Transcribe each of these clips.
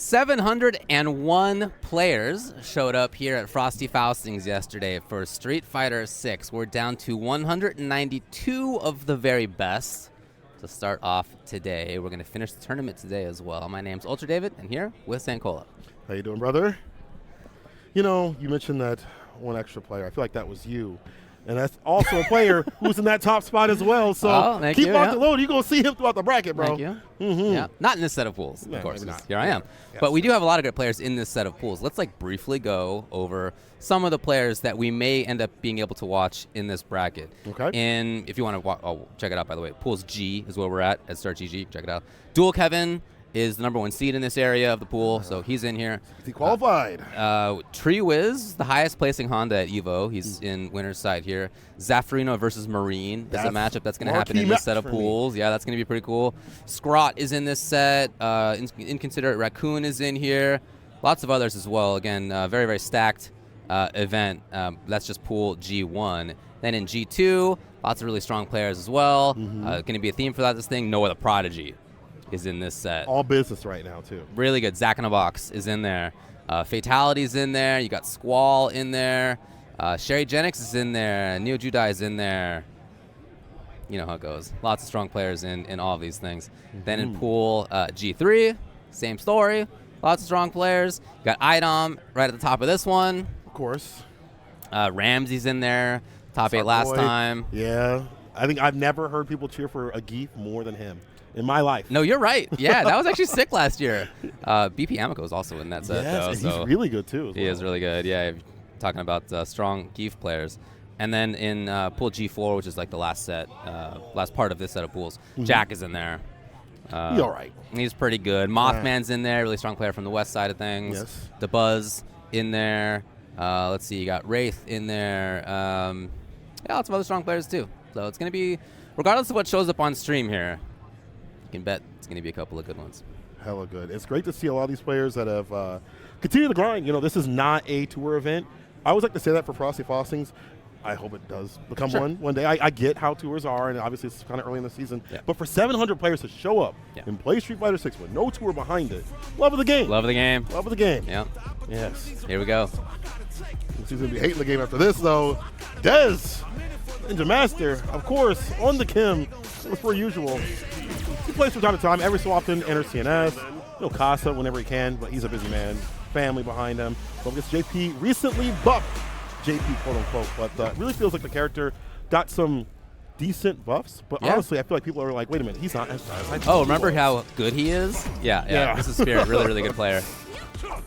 701 players showed up here at Frosty Faustings yesterday for Street Fighter VI. We're down to 192 of the very best to start off today. We're going to finish the tournament today as well. My name's Ultra David, and here with Sankola. How you doing, brother? You know, you mentioned that one extra player. I feel like that was you. And that's also a player who's in that top spot as well. So keep on the load. You're going to see him throughout the bracket, bro. Thank you. Yeah. Not in this set of pools, of course. Here I am. Yes. But we do have a lot of good players in this set of pools. Let's briefly go over some of the players that we may end up being able to watch in this bracket. Okay. And if you want to check it out, by the way. Pools G is where we're at Start GG. Check it out. Dual Kevin is the #1 seed in this area of the pool, so he's in here. He qualified. Tree Wiz, the highest placing Honda at EVO. He's in winner's side here. Zaffarino versus Marine. That's a matchup that's going to happen in this set of pools. Yeah, that's going to be pretty cool. Scrot is in this set. Inconsiderate Raccoon is in here. Lots of others as well. Again, very, very stacked event. That's just pool G1. Then in G2, lots of really strong players as well. Going to be a theme for this thing. Noah the Prodigy is in this set. All business right now, too. Really good. Zack in a Box is in there. Fatality's in there. You got Squall in there. Sherry Genix is in there. Neo Judai is in there. You know how it goes. Lots of strong players in all of these things. Then in pool G3, same story. Lots of strong players. You got Idom right at the top of this one. Of course. Ramsey's in there. Top 8 last time. Yeah. I think I've never heard people cheer for a Geef more than him in my life. No, you're right. Yeah, that was actually sick last year. BP Amico is also in that set, though. And he's really good, too. He is really good, yeah. Talking about strong Geef players. And then in pool G4, which is like the last set, last part of this set of pools, Jack is in there. He's all right. He's pretty good. Mothman's in there, really strong player from the west side of things. Yes. The Buzz in there. Let's see, you got Wraith in there. Yeah, lots of other strong players, too. So it's going to be, regardless of what shows up on stream here, you can bet it's going to be a couple of good ones. Hella good. It's great to see a lot of these players that have continued to grind. You know, this is not a tour event. I always like to say that for Frosty Faustings. I hope it does become one day. I get how tours are, and obviously it's kind of early in the season. Yeah. But for 700 players to show up and play Street Fighter VI with no tour behind it, love of the game. Love of the game. Love of the game. Yeah. Yes. Here we go. He's going to be hating the game after this, though. Dez, Ninja Master, of course, on the Kim, as per usual. He plays from time to time, every so often, enters CNS. You know, Casa whenever he can, but he's a busy man. Family behind him. But against JP, recently buffed JP, quote-unquote, but really feels like the character got some decent buffs. But honestly, I feel like people are like, wait a minute, he's not as bad. Oh, remember how good he is? Yeah. This is Spirit, really, really good player. Yeah,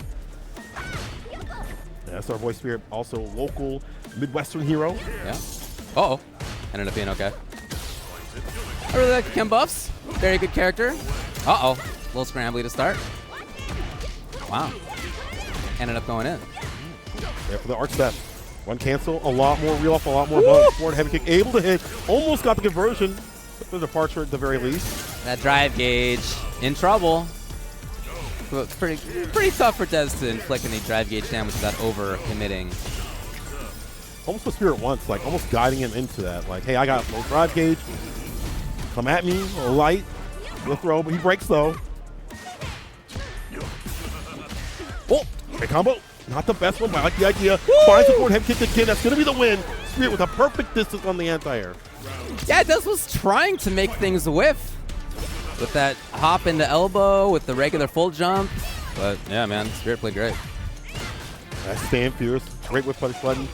that's our boy Spirit, also local Midwestern hero. Yeah. Uh-oh. Ended up being okay. I really like the Kim buffs. Very good character. Uh-oh. A little scrambly to start. Wow. Ended up going in. There for the arc step. One cancel, a lot more reel off, a lot more bugs. Forward heavy kick, able to hit. Almost got the conversion. The departure at the very least. That drive gauge in trouble. But pretty tough for Dez to inflict any drive gauge damage without over-committing. Almost what Spirit wants, like almost guiding him into that. Like, hey, I got low drive gauge. Come at me, a light. We'll throw, but he breaks though. Oh, great combo. Not the best one, but I like the idea. Finds the forward head kick again. That's going to be the win. Spirit with a perfect distance on the anti-air. Yeah, Dez was trying to make things whiff with that hop into elbow, with the regular full jump. But yeah, man, Spirit played great. That's Stan Fierce. Great with punish button.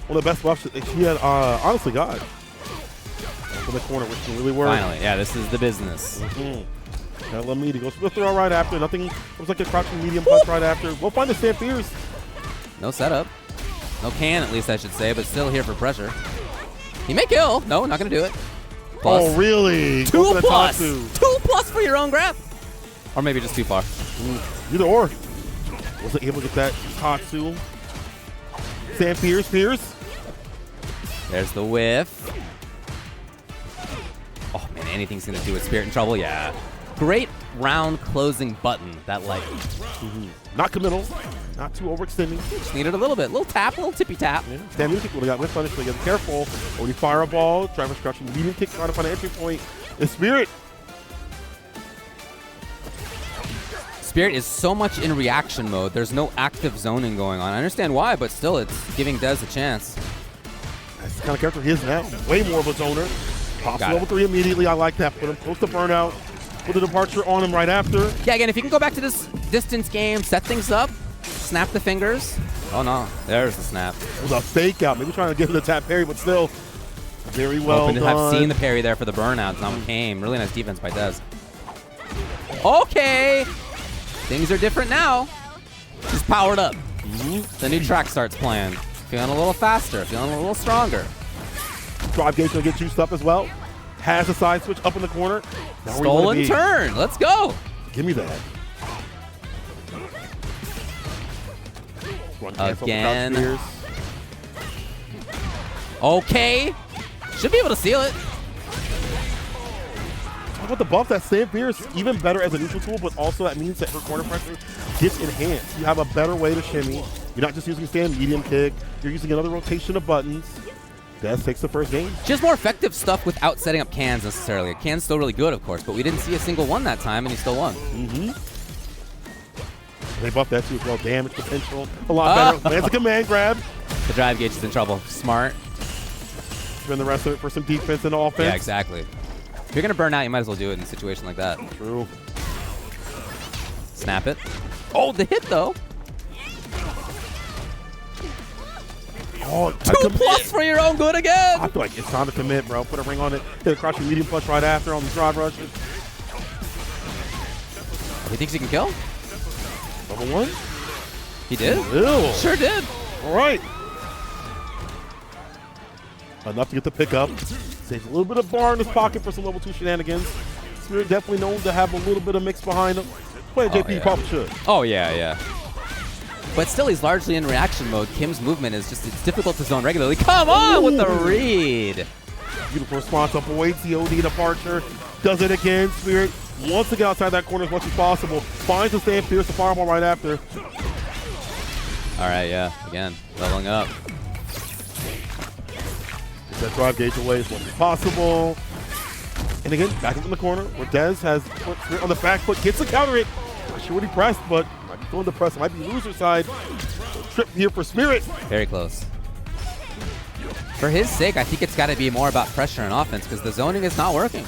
One of the best buffs that he had honestly got. For the corner, which can really work. Finally, yeah, this is the business. Now Lamidi goes for the throw right after. Nothing looks like a crouching medium punch right after. We'll find the Stan Fierce. No setup. No can, at least I should say, but still here for pressure. He may kill. No, not going to do it. Plus. Oh, really? 2 plus. 2 plus for your own grab. Or maybe just too far. Either or. Wasn't able to get that Tatsu. Sam Pierce. There's the whiff. Oh, man, anything's going to do with Spirit in trouble. Yeah. Great round closing button. That, like. Not committal. Not too overextending. Just needed a little bit. Little tap, little tippy tap. Yeah. Stand medium kick would have got with punish, but again, careful. When you fire a ball, driver's crouching medium kick, trying to find an entry point. And Spirit. Spirit is so much in reaction mode. There's no active zoning going on. I understand why, but still, it's giving Dez a chance. That's the kind of character he is now. Way more of a zoner. Pops level 3 immediately. I like that. Put him close to burnout. Put the departure on him right after. Yeah, again, if you can go back to this distance game, set things up, snap the fingers. Oh, no. There's the snap. It was a fake out. Maybe trying to give him the tap parry, but still very well done. I've seen the parry there for the burnout. Now came. Really nice defense by Dez. Okay. Things are different now. Just powered up. The new track starts playing. Feeling a little faster. Feeling a little stronger. Drive Gate's going to get juiced up as well. Has a side switch up in the corner. Now Stolen turn. Let's go. Give me that. Again. Okay. Should be able to seal it. With the buff, that Sam Fierce even better as a neutral tool, but also that means that her corner pressure gets enhanced. You have a better way to shimmy. You're not just using stand medium kick. You're using another rotation of buttons. Dez takes the first game. Just more effective stuff without setting up cans necessarily. Can's still really good, of course, but we didn't see a single one that time, and he still won. They buffed that too as well. Damage potential a lot better. Lands a command grab. The drive gauge is in trouble. Smart. Spend the rest of it for some defense and offense. Yeah, exactly. If you're going to burn out, you might as well do it in a situation like that. True. Snap it. Oh, the hit, though. Oh, 2+ for your own good again. I feel like it's time to commit, bro. Put a ring on it. Hit a crouching medium push right after on the drive rushes. He thinks he can kill? Level 1? He did? Ew. Sure did. All right. Enough to get the pickup. Saves a little bit of bar in his pocket for some level 2 shenanigans. Spirit definitely known to have a little bit of mix behind him. Playing JP probably should. Oh, yeah, yeah. But still, he's largely in reaction mode. Kim's movement is just, it's difficult to zone regularly. Come on with the read. Beautiful response up away. COD departure. Does it again. Spirit wants to get outside that corner as much as possible. Finds the stand Fierce, the fireball right after. All right, yeah. Again, leveling up. Get that drive gauge away as much as possible. And again, back up in the corner where Dez has put Spirit on the back foot. Gets to counter it. Not sure what he pressed, but might be throwing the press. It might be loser side. Trip here for Spirit. Very close. For his sake, I think it's got to be more about pressure and offense because the zoning is not working.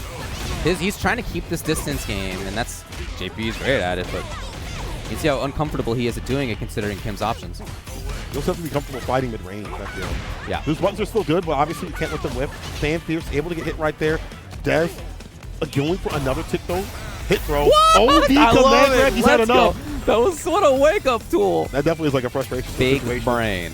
He's trying to keep this distance game, and that's JP's great at it, but you can see how uncomfortable he is at doing it considering Kim's options. You also have to be comfortable fighting mid-range, I feel. Yeah. Those buttons are still good, but obviously you can't let them whip. Stand Fierce, able to get hit right there. Dez going for another tick though. Hit throw. What? OD command grab. He's had enough. That was what a wake-up tool. That definitely is like a frustration. Big brain.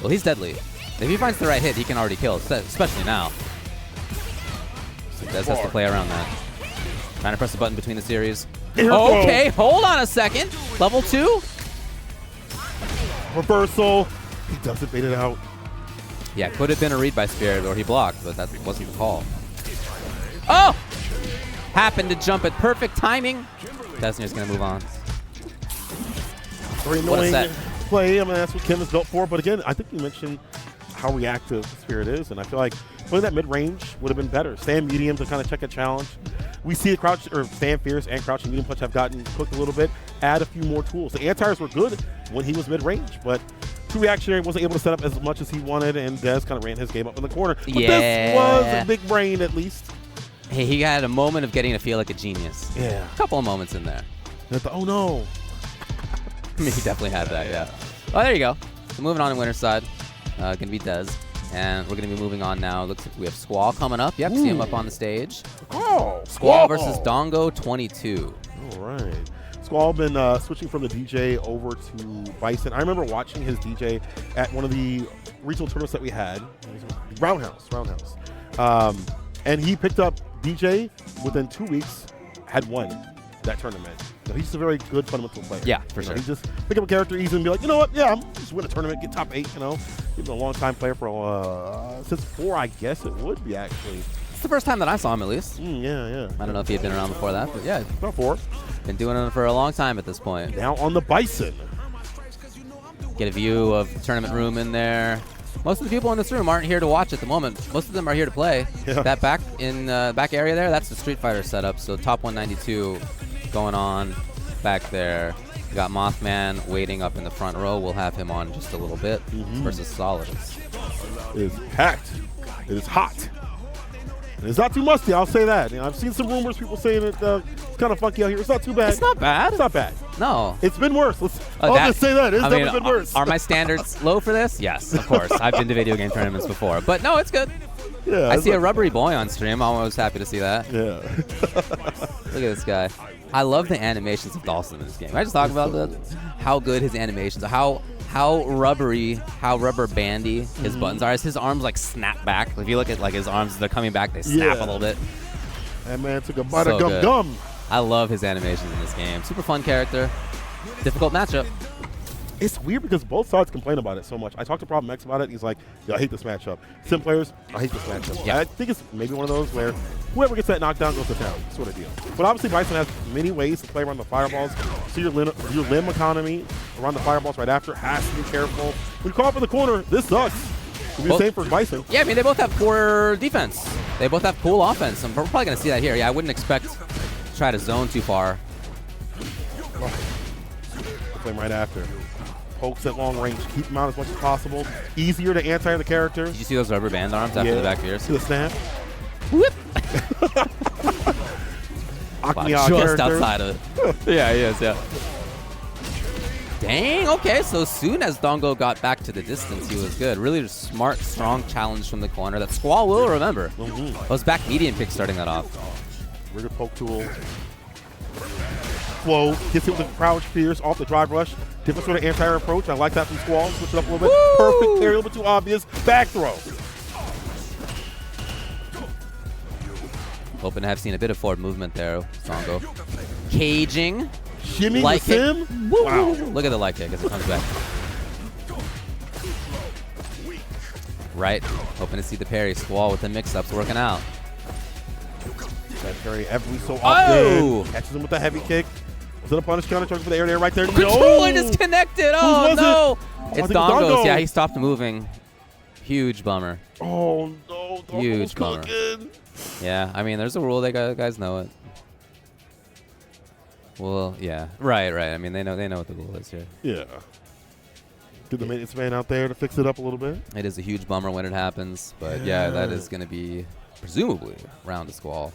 Well, he's deadly. If he finds the right hit, he can already kill, especially now. Dez has to play around that. Trying to press the button between the series. Okay, hold on a second. Level 2. Reversal. He doesn't bait it out. Yeah, could have been a read by Spirit, or he blocked, but that wasn't the call. Oh! Happened to jump at perfect timing. Destiny's going to move on. Very annoying play. I mean, that's what Kim is built for. But again, I think you mentioned how reactive Spirit is, and I feel like playing that mid-range would have been better. Stand medium to kind of check a challenge. We see the crouch or Stand Fierce and crouching medium punch have gotten cooked a little bit. Add a few more tools. The anti-airs were good when he was mid-range, but too reactionary, wasn't able to set up as much as he wanted, and Dez kind of ran his game up in the corner. But this was a big brain, at least. Hey, he had a moment of getting to feel like a genius. Yeah. A couple of moments in there. Oh, no. I mean, he definitely had that, yeah. Oh, there you go. So moving on to winner's side. Going to be Dez. And we're going to be moving on now. Looks like we have Squall coming up. Yep, see him up on the stage. Oh, Squall versus Dongo 22. All right. Squall been switching from the DJ over to Bison. I remember watching his DJ at one of the regional tournaments that we had. Roundhouse. And he picked up DJ within 2 weeks, had won that tournament. So he's just a very good fundamental player. Yeah, for sure. He just pick up a character easy and be like, you know what? Yeah, I'm just win a tournament, get top 8. You know, he's been a long time player for since 4, I guess it would be actually. It's the first time that I saw him, at least. Yeah. I don't know if he had been around before that, but yeah, about 4. Been doing it for a long time at this point. Now on the Bison. Get a view of the tournament room in there. most of the people in this room aren't here to watch at the moment. Most of them are here to play. Yeah. That back area there, that's the Street Fighter setup. So top 192 going on back there. We got Mothman waiting up in the front row. We'll have him on just a little bit versus Solids. It is packed. It is hot. It's not too musty, I'll say that. I've seen some rumors, people saying it's kind of funky out here. It's not too bad. It's not bad. It's not bad. No. It's been worse. I'll just say that. It's definitely been worse. Are my standards low for this? Yes, of course. I've been to video game tournaments before. But no, it's good. Yeah, I see a rubbery boy on stream. I'm always happy to see that. Yeah. Look at this guy. I love the animations of Dawson in this game. I just talk about how good his animations are, how rubber bandy his buttons are. As his arms like snap back. If you look at like his arms, they're coming back. They snap a little bit. That man took a bite of good. gum. I love his animations in this game. Super fun character. Difficult matchup. It's weird because both sides complain about it so much. I talked to Problem X about it. He's like, yeah, I hate this matchup. Sim players, I hate this matchup. Yeah. I think it's maybe one of those where whoever gets that knockdown goes to town, sort of deal. But obviously, Bison has many ways to play around the fireballs. So your limb economy around the fireballs right after has to be careful. When you call for the corner, this sucks. It'll be the same for Bison. Yeah, I mean, they both have poor defense. They both have cool offense. And we're probably going to see that here. Yeah, I wouldn't expect to try to zone too far. Play right after. Pokes at long range. Keep them out as much as possible. Easier to anti the character. Did you see those rubber band arms after the back fierce? See the snap? Whip! Wow, just outside of it. Yeah, he is, yeah. Dang, okay, so soon as Dongo got back to the distance, he was good. Really smart, strong challenge from the corner that Squall will remember. Those back medium kicks starting that off. Rigid poke tool. Flow, gets hit with the crouch fierce off the drive rush. Different sort of anti-air approach. I like that from Squall. Switch it up a little bit. Woo! Perfect parry, a little bit too obvious. Back throw. Hoping to have seen a bit of forward movement there, Dongo. Caging. Shimmy light the kick. sim. Woo! Wow. Look at the light kick as it comes back. Right. Hoping to see the parry. Squall with the mix-ups working out. That parry every so often. Oh! Catches him with the heavy kick. Was it a punish counter charge for the air there right there? Controller No! disconnected. Oh, no. It's Dongo's. Dongo. Yeah, he stopped moving. Huge bummer. Oh, no. Dongo's Huge bummer. cooking. Yeah, I mean, there's a rule. They guys know it. Well, yeah. Right. I mean, they know what the rule is here. Yeah. Get the maintenance man out there to fix it up a little bit. It is a huge bummer when it happens, but yeah, that is going to be presumably round to Squall.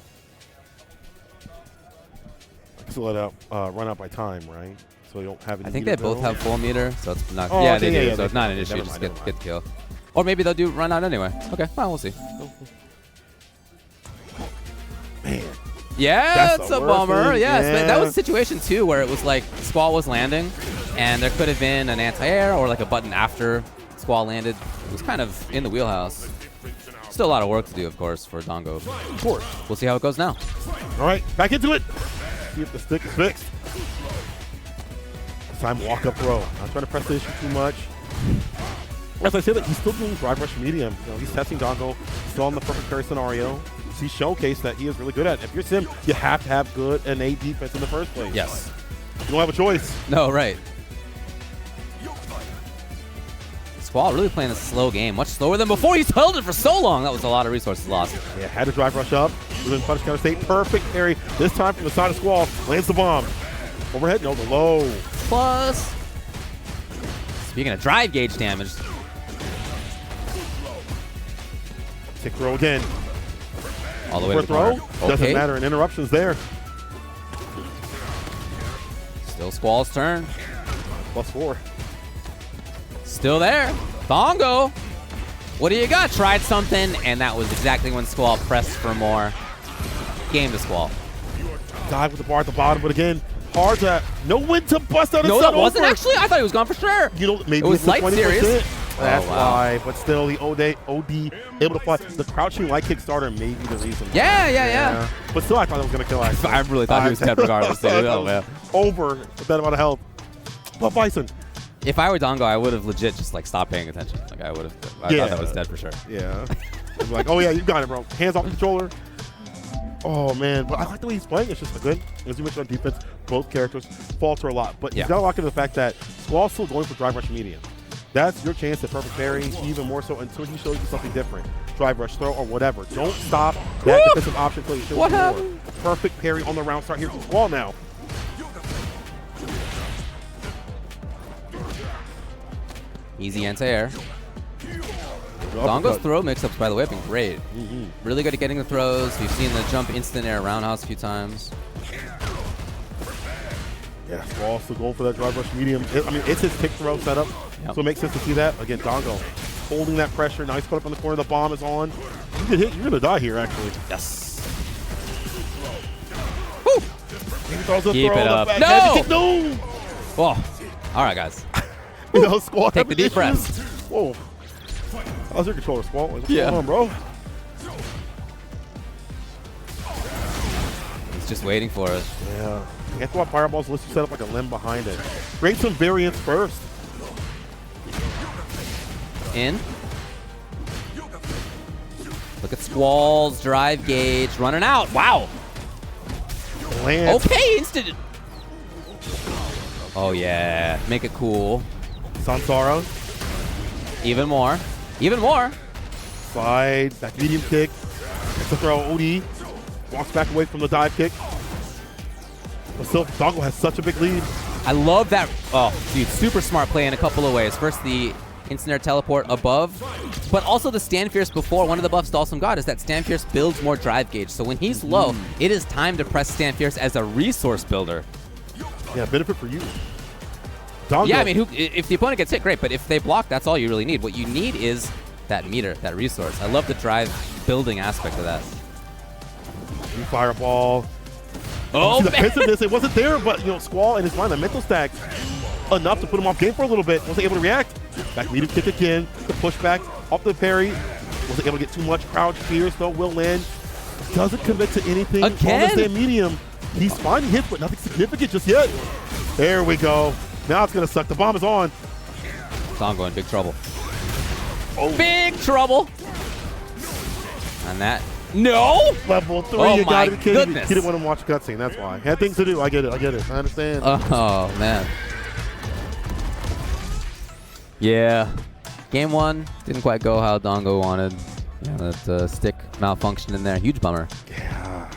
So let out, run out by time, right? So you don't have any. I think they both have full meter, so it's not. Oh, yeah, okay, they do. yeah, So it's not an issue. never Just mind, get the kill. Or maybe they'll do run out anyway. Okay, fine. We'll see. Man. Yeah, That's that's the a worst bummer. thing, Yeah, yeah. that was a situation too where it was like Squall was landing, and there could have been an anti-air or like a button after Squall landed. It was kind of in the wheelhouse. Still a lot of work to do, of course, for Dongo. Of course. We'll see how it goes now. All right, back into it. See if the stick is fixed. This time, walk up throw. Not trying to press the issue too much. As I said, that he's still doing drive rush medium. You know, he's testing Dongo, still in the perfect parry scenario. He showcased that he is really good at it. If you're Sim, you have to have good innate defense in the first place. Yes. You don't have a choice. No, right. Squall really playing a slow game, much slower than before. He's held it for so long. That was a lot of resources lost. Yeah, had to drive rush up. Within punish counter state. Perfect parry. This time from the side of Squall. Lands the bomb. Overhead, no, the low. Plus, speaking of drive gauge damage, Tick throw again. all the way For to the throw. corner. Doesn't Okay. matter. An interruption's there. Still Squall's turn. +4. Still there. Dongo. What do you got? Tried something, and that was exactly when Squall pressed for more. Game to Squall. Dive with the bar at the bottom, but again, hard to know when to bust out. No, and that wasn't over. actually. I thought he was gone for sure. You know, maybe It was it's light 20%. series. That's Oh, wow. why. But still, the OD able to fly. The crouching light kick starter may be the reason. Yeah. But still, I thought it was going to kill us. I really thought he was dead regardless. Dude. Oh, man. Over with that amount of health. But Bison. If I were Dongo, I would have legit just like stopped paying attention. Like I would have. I thought that was dead for sure. Yeah. I'm like, oh yeah, you got it, bro. Hands off the controller. Oh man, but I like the way he's playing. It's just good. As you mentioned on defense, both characters falter a lot, but he's got to lock into the fact that Squall's still going for drive rush medium. That's your chance to perfect parry, even more so until he shows you something different. Drive, rush, throw, or whatever. Don't stop that defensive option until he shows you more. Perfect parry on the round start here from Squall now. Easy anti-air. Dongo's throw mix-ups, by the way, have been great. Really good at getting the throws. We've seen the jump instant air roundhouse a few times. Yeah, Squall still going for that drive rush medium. I mean, it's his kick throw setup, so it makes sense to see that. Again, Dongo holding that pressure. Nice put up on the corner. The bomb is on. You get hit, you're going to die here, actually. Yes. Woo! Keep it up. No! Oh. All right, guys. You know, Squall take the deep breaths. Whoa. How's your controller, Squall? What's going on, bro? He's just waiting for us. Yeah. You have to want fireballs unless you set up like a limb behind it. Create some variance first. In. Look at Squall's drive gauge running out. Wow. Land. Okay, instant. Oh, yeah. Make it cool. Sansara. Even more. Even more. Slide. Back medium kick. It's a throw. OD. Walks back away from the dive kick. But still, Dongo has such a big lead. I love that. Oh, dude, super smart play in a couple of ways. First, the instant air teleport above, but also the stand fierce before. One of the buffs Dalsum got is that stand fierce builds more drive gauge. So when he's low, it is time to press stand fierce as a resource builder. Yeah, benefit for you. Dongo. Yeah, I mean, if the opponent gets hit, great. But if they block, that's all you really need. What you need is that meter, that resource. I love the drive building aspect of that. Fireball. Oh, the defensiveness, it wasn't there, but you know, Squall and his mind, the mental stack, enough to put him off game for a little bit. Wasn't able to react. Back medium kick again. The pushback off the parry. Wasn't able to get too much. Crouch fierce though. Will land. Doesn't commit to anything. Again? On the stand medium. He's finding hits, but nothing significant just yet. There we go. Now it's gonna suck. The bomb is on. Dongo in big trouble. Oh. Big trouble. And that. No! Level 3. Oh, you my got it, kid. goodness. He didn't want to watch a cutscene. That's why. Had things to do. I get it. I get it. I understand. Oh, man. Yeah. Game 1 didn't quite go how Dongo wanted. Yeah, that stick malfunction in there. Huge bummer. Yeah.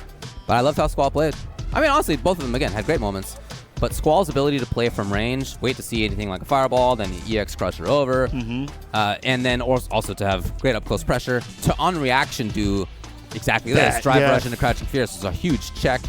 But I loved how Squall played. I mean, honestly, both of them, again, had great moments. But Squall's ability to play from range, wait to see anything like a fireball, then the EX Crusher over, and then also to have great up-close pressure, to on-reaction do exactly this. Drive rush into Crouching Fierce is a huge check.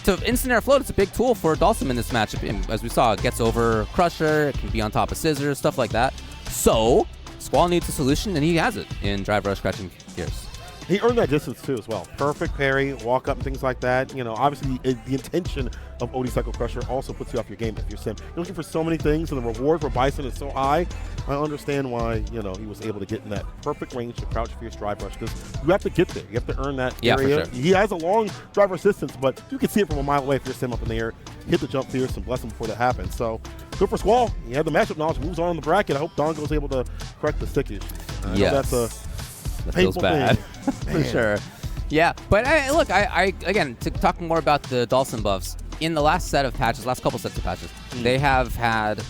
To instant air float, it's a big tool for Dalsum in this matchup. And as we saw, it gets over Crusher, it can be on top of Scissors, stuff like that. So, Squall needs a solution, and he has it in Drive Rush Crouching Fierce. He earned that distance too as well. Perfect parry, walk up and things like that. You know, obviously the intention of OD Cycle Crusher also puts you off your game if you're Sim. You're looking for so many things, and the reward for Bison is so high. I understand why, you know, he was able to get in that perfect range to Crouch Fierce Drive Rush, because you have to get there. You have to earn that area. For sure. He has a long drive resistance, but you can see it from a mile away if you're Sim up in the air. Hit the jump fierce and bless him before that happens. So good for Squall. He had the matchup knowledge, moves on in the bracket. I hope Dongo was able to correct the stick issue. I know that's a that feels bad. For sure. Yeah, but look, I again, talking more about the Dalsum buffs, in the last set of patches, last couple sets of patches, they have had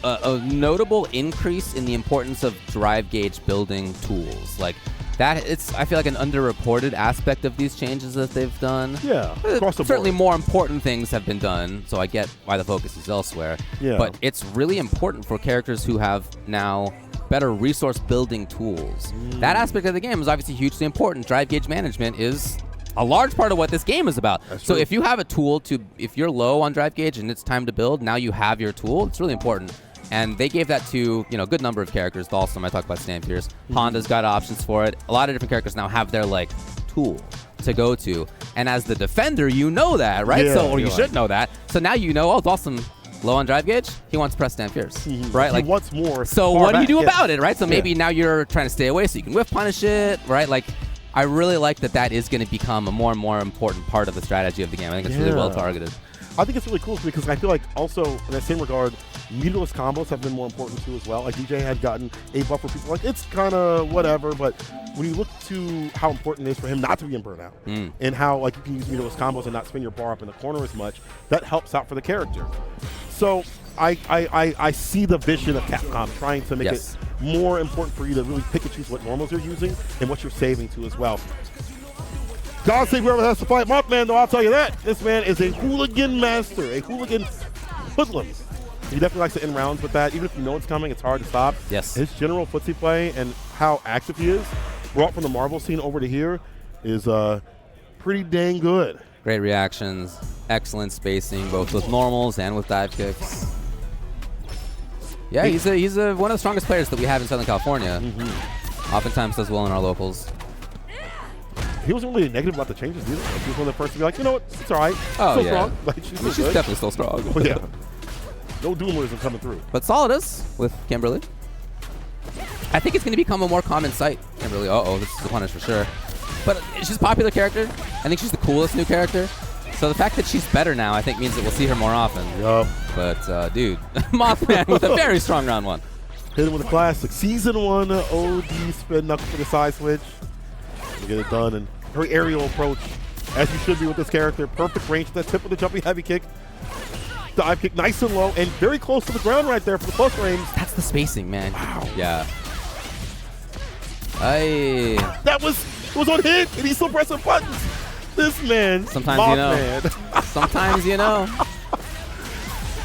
a notable increase in the importance of drive gauge building tools. Like, that, I feel like an underreported aspect of these changes that they've done. Yeah, across the certainly board. more important things have been done, so I get why the focus is elsewhere. Yeah. But it's really important for characters who have now better resource building tools. That aspect of the game is obviously hugely important. Drive gauge management is a large part of what this game is about. So if you have a tool if you're low on drive gauge and it's time to build, now you have your tool. It's really important. And they gave that to, you know, a good number of characters. Dalsum, I talked about Stand Fierce. Honda's got options for it. A lot of different characters now have their, like, tool to go to. And as the defender, you know that, right? Yeah, or you should know that. So now you know, oh, Dalsum, low on drive gauge, he wants to press Stand Fierce, right? He wants more. So what do you do about it, right? So maybe now you're trying to stay away so you can whiff punish it, right? Like, I really like that is going to become a more and more important part of the strategy of the game. I think it's really well targeted. I think it's really cool because I feel like also in that same regard, meterless combos have been more important too as well. Like DJ had gotten a buff for people like it's kind of whatever, but when you look to how important it is for him not to be in burnout and how like you can use meterless combos and not spin your bar up in the corner as much, that helps out for the character. So I see the vision of Capcom trying to make it more important for you to really pick and choose what normals you're using and what you're saving to as well. God save whoever has to fight Mothman, though, I'll tell you that. This man is a hooligan master, a hooligan hoodlum. He definitely likes to end rounds with that. Even if you know it's coming, it's hard to stop. Yes. His general footsie play and how active he is, brought from the Marvel scene over to here, is pretty dang good. Great reactions, excellent spacing, both with normals and with dive kicks. Yeah, he's one of the strongest players that we have in Southern California. Oftentimes does well in our locals. He wasn't really negative about the changes either. Like, he was one of the first to be like, you know what, it's all right. Oh, still yeah. strong. Like, she's definitely still strong. Oh, yeah. No doomerism coming through. But Solidus with Kimberly. I think it's going to become a more common sight. Kimberly, this is the punish for sure. But she's a popular character. I think she's the coolest new character. So the fact that she's better now, I think, means that we'll see her more often. Yup. But, dude, Mothman with a very strong round one. Hit him with a classic. Season 1 OD spin knuckle for the side switch. To get it done. And very aerial approach, as you should be with this character. Perfect range to the tip of the jumping heavy kick. Dive kick nice and low and very close to the ground right there for the plus range. That's the spacing, man. Wow. Yeah. It was on hit, and he's still pressing buttons. This man, sometimes you know. Sometimes you know.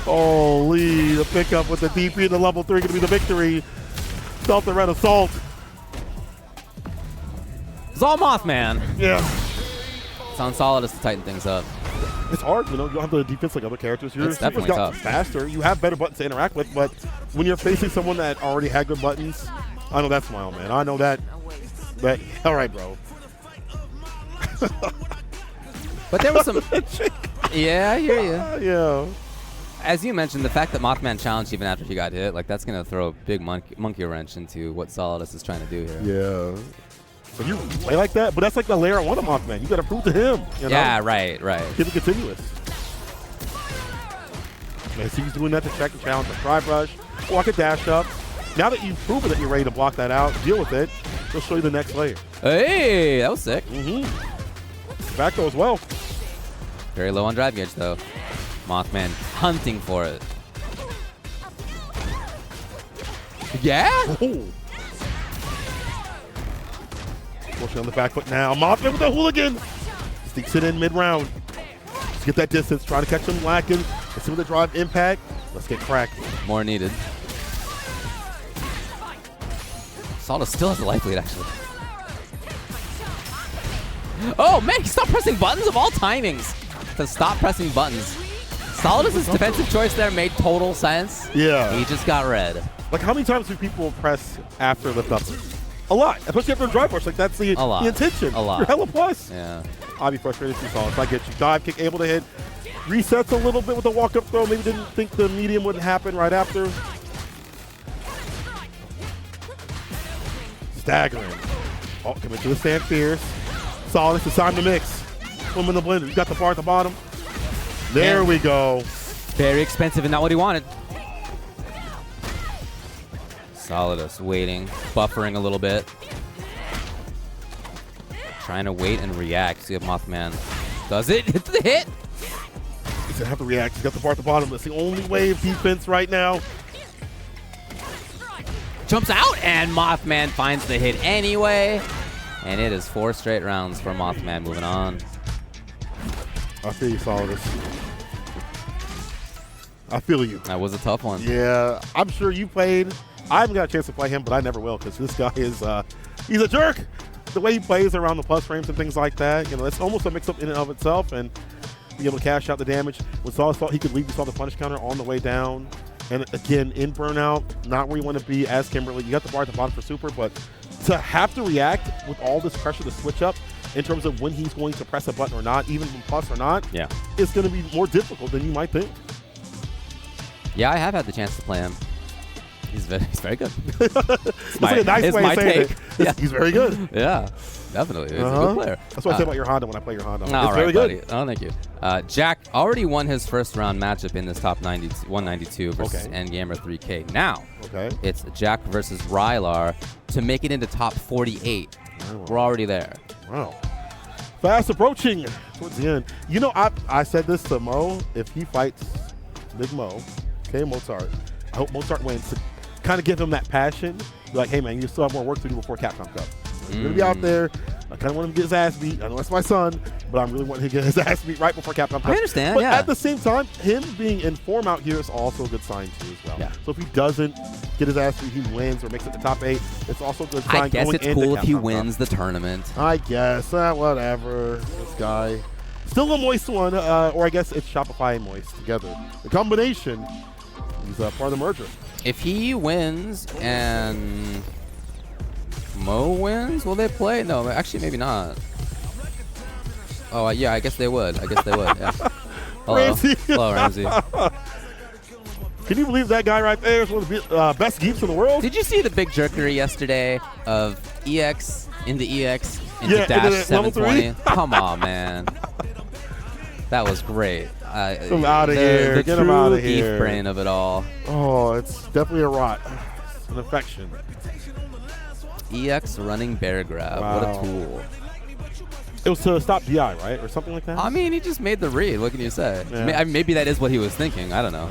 Holy, the pickup with the DP and the level 3 going to be the victory. Stop the red assault. It's all Mothman. Yeah. It's on Solidus to tighten things up. It's hard, you know. You don't have the defense like other characters. It's definitely tough. Faster. You have better buttons to interact with, but when you're facing someone that already had good buttons, I know that smile, man. I know that. But all right, bro. But there was some. Yeah, I hear you. Yeah. As you mentioned, the fact that Mothman challenged even after he got hit, like that's gonna throw a big monkey wrench into what Solidus is trying to do here. Yeah. So you play like that, but that's like the layer 1 of Mothman. You got to prove to him. You know? Yeah, right. Keep it continuous. And so he's doing that to check and challenge the try brush, walk a dash up. Now that you've proven that you're ready to block that out, deal with it, he'll show you the next layer. Hey, that was sick. Back throw as well. Very low on drive gauge, though. Mothman hunting for it. Yeah? Oh. Pushing on the back foot now. Mothman with the hooligan. Sneaks it in mid-round. Let's get that distance. Try to catch him lacking. Let's see with the drive impact. Let's get cracked. More needed. Solidus still has a life lead, actually. Oh, man, he stopped pressing buttons of all timings to stop pressing buttons. Solidus' defensive choice there made total sense. Yeah. He just got red. Like, how many times do people press after lift up? A lot, especially after a drive rush. Like, that's the intention. A lot. You're hella plus. Yeah. I'll be frustrated too, Solidus. I get you. Dive kick able to hit. Resets a little bit with the walk-up throw. Maybe didn't think the medium wouldn't happen right after. Staggering. Oh, coming to the stand fierce. Solidus, it's time to mix. Swim in the blender. You got the bar at the bottom. There we go. Very expensive and not what he wanted. Solidus waiting, buffering a little bit. Trying to wait and react. See if Mothman does it. Hit the hit. He's going to have to react. He's got the bar at the bottom. That's the only way of defense right now. Jumps out, and Mothman finds the hit anyway. And it is 4 straight rounds for Mothman moving on. I feel you, Solidus. I feel you. That was a tough one. Yeah, I'm sure you played. I haven't got a chance to play him, but I never will because this guy is, he's a jerk. The way he plays around the plus frames and things like that, you know, it's almost a mix-up in and of itself, and be able to cash out the damage. When Solidus thought he could leave, we saw the punish counter on the way down. And again, in burnout, not where you want to be as Kimberly. You got the bar at the bottom for super, but to have to react with all this pressure to switch up in terms of when he's going to press a button or not, even when plus or not, it's going to be more difficult than you might think. Yeah, I have had the chance to play him. He's very good. It's like a nice way of saying it. Yeah. He's very good. Yeah, definitely. He's a good player. That's what I say about your Honda when I play your Honda. It's very good. Buddy. Oh, thank you. Jack already won his first round matchup in this top 192 versus Endgamer 3K. Now, it's Jack versus Rylar to make it into top 48. Wow. We're already there. Wow. Fast approaching towards the end. You know, I said this to Mo. If he fights Big Mo, Okay, Mozart. I hope Mozart wins to kind of give him that passion. Be like, hey, man, you still have more work to do before Capcom Cup. He's going to be out there. I kind of want him to get his ass beat. I know that's my son, but I'm really wanting him to get his ass beat right before Capcom Cup. I understand, but yeah. at the same time, him being in form out here is also a good sign, too, as well. Yeah. So if he doesn't get his ass beat, he wins or makes it the top 8, it's also a good sign. I guess going it's into cool if he Capcom wins Cup. the tournament. I guess. Whatever. This guy. Still a moist one, or I guess it's Shopify and Moist together. The combination is part of the merger. If he wins and Mo wins, will they play? No, actually, maybe not. Oh, yeah, I guess they would. Yeah. Hello. Ramsey. Hello, Ramsey. Can you believe that guy right there is one of the best geeks in the world? Did you see the big jerkery yesterday of EX into EX into Yeah, dash into level 720? 3? Come on, man. That was great. Get him out of here. The Get him out of true here. ETH brain of it all. Oh, it's definitely a rot. It's an infection. EX running bear grab. Wow. What a tool. It was to stop DI, right? Or something like that? I mean, he just made the read. What can you say? Yeah. Maybe that is what he was thinking. I don't know.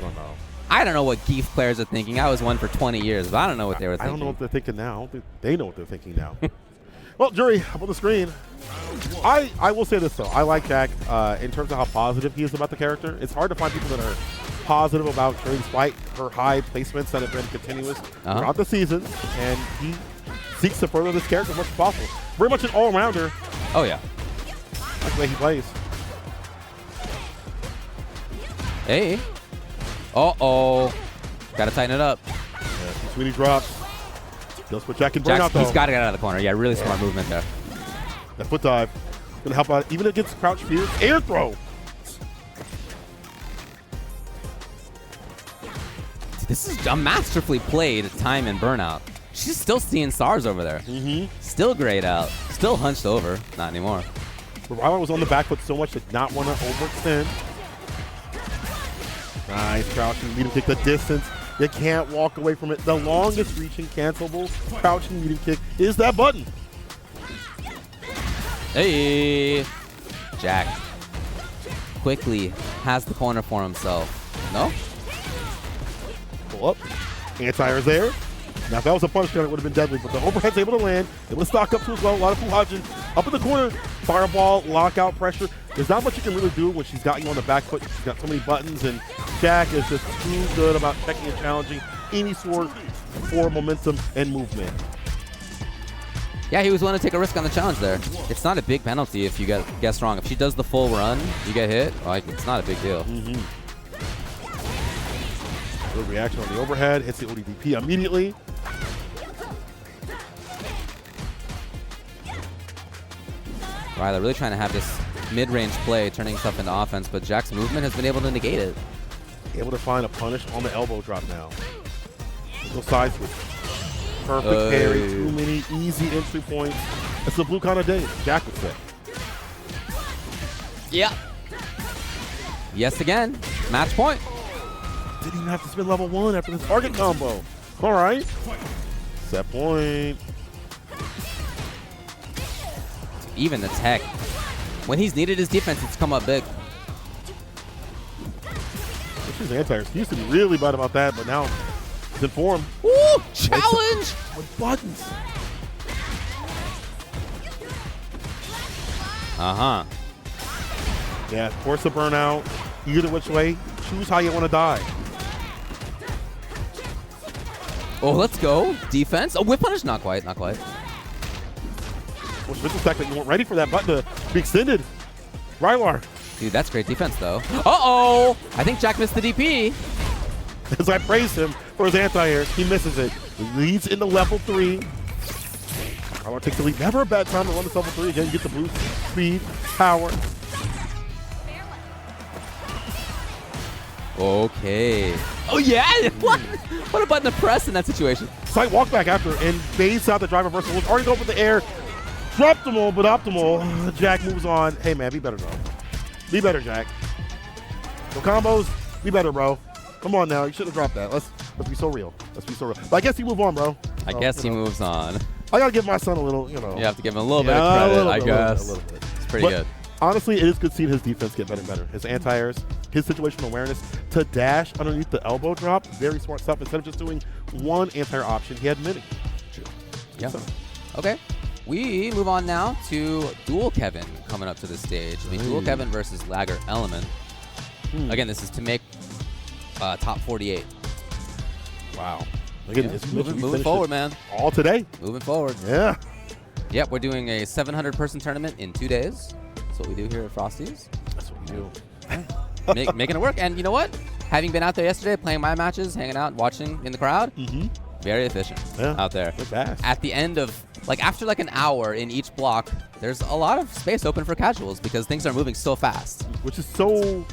I don't know what Geef players are thinking. I was one for 20 years, but I don't know what they were thinking. I don't know what they're thinking now. I don't think they know what they're thinking now. Well, Jury, up on the screen. I will say this, though. I like Jack in terms of how positive he is about the character. It's hard to find people that are positive about Jury despite her high placements that have been continuous throughout the season. And he seeks to further this character as much as possible. Very much an all-rounder. Oh, yeah. That's the way he plays. Hey. Uh-oh. Got to tighten it up. Yeah, Sweeney drops. Does put Jack in burnout, though. He's got to get out of the corner. Yeah, really smart movement there. That foot dive is going to help out even against crouch fear. Air throw. This is a masterfully played time and burnout. She's still seeing stars over there. Still grayed out. Still hunched over. Not anymore. But Rylar was on the back foot so much did not want to overextend. Nice crouching medium kick. The distance. You can't walk away from it. The longest reaching cancelable crouching medium kick is that button. Hey. Jack quickly has the corner for himself. No? Pull up. Anti-air is there. Now, if that was a punch down, it would have been deadly, but the overhead's able to land. Able to stock up too as well. A lot of Fuhajin up in the corner. Fireball, lockout pressure. There's not much you can really do when she's got you on the back foot. She's got so many buttons, and Jack is just too good about checking and challenging any sort for momentum and movement. Yeah, he was willing to take a risk on the challenge there. It's not a big penalty if you guess wrong. If she does the full run, you get hit, like, it's not a big deal. Good reaction on the overhead. Hits the ODDP immediately. Ryler really trying to have this mid-range play, turning stuff into offense, but Jack's movement has been able to negate it. Able to find a punish on the elbow drop now. Go side switch. Perfect parry. Too many easy entry points. It's a blue kind of day, Jack would say. Yeah. Yes, again. Match point. Didn't even have to spend level 1 after the target combo. All right. Set point. Even the tech. When he's needed his defense, it's come up big. She's anti-air. He used to be really bad about that, but now he's in form. Ooh, challenge! With buttons. Uh-huh. Yeah, force a burnout. Either which way, choose how you want to die. Oh, let's go. Defense. Oh, whip punish. Not quite. Not quite. Well, this is that you weren't ready for that button to be extended. Rylar. Dude, that's great defense, though. Uh-oh! I think Jack missed the DP. As I praise him for his anti-air, he misses it. Leads into level 3. Rylar takes the lead. Never a bad time to run this level 3 again. You get the boost, speed, power. Okay. Oh, yeah? What a button to press in that situation. Slight walk back after, and base out the drive reversal. Was already going for the air. Dropped them all, but optimal. Jack moves on. Hey, man, be better, bro. Be better, Jack. No combos. Be better, bro. Come on now. You shouldn't have dropped that. Let's be so real. Let's be so real. But I guess he move on, bro. I guess he moves on. I got to give my son a little, You have to give him a little bit of credit, I guess. A little bit. It's pretty good. Honestly, it is good seeing his defense get better and better. His anti-airs, his situational awareness to dash underneath the elbow drop, very smart stuff. Instead of just doing one anti-air option, he had many. Yeah. So. Okay. We move on now to Dual Kevin coming up to the stage. The Dual Kevin versus Lagger Element. Again, this is to make top 48. Wow. Again, it's moving forward, man. All today. Moving forward. Yeah. Yep, we're doing a 700-person tournament in 2 days. That's what we do here at Frosty's. That's what we do. Making it work. And you know what? Having been out there yesterday, playing my matches, hanging out, watching in the crowd, very efficient out there. They're fast. At the end of, after an hour in each block, there's a lot of space open for casuals because things are moving so fast. Which is so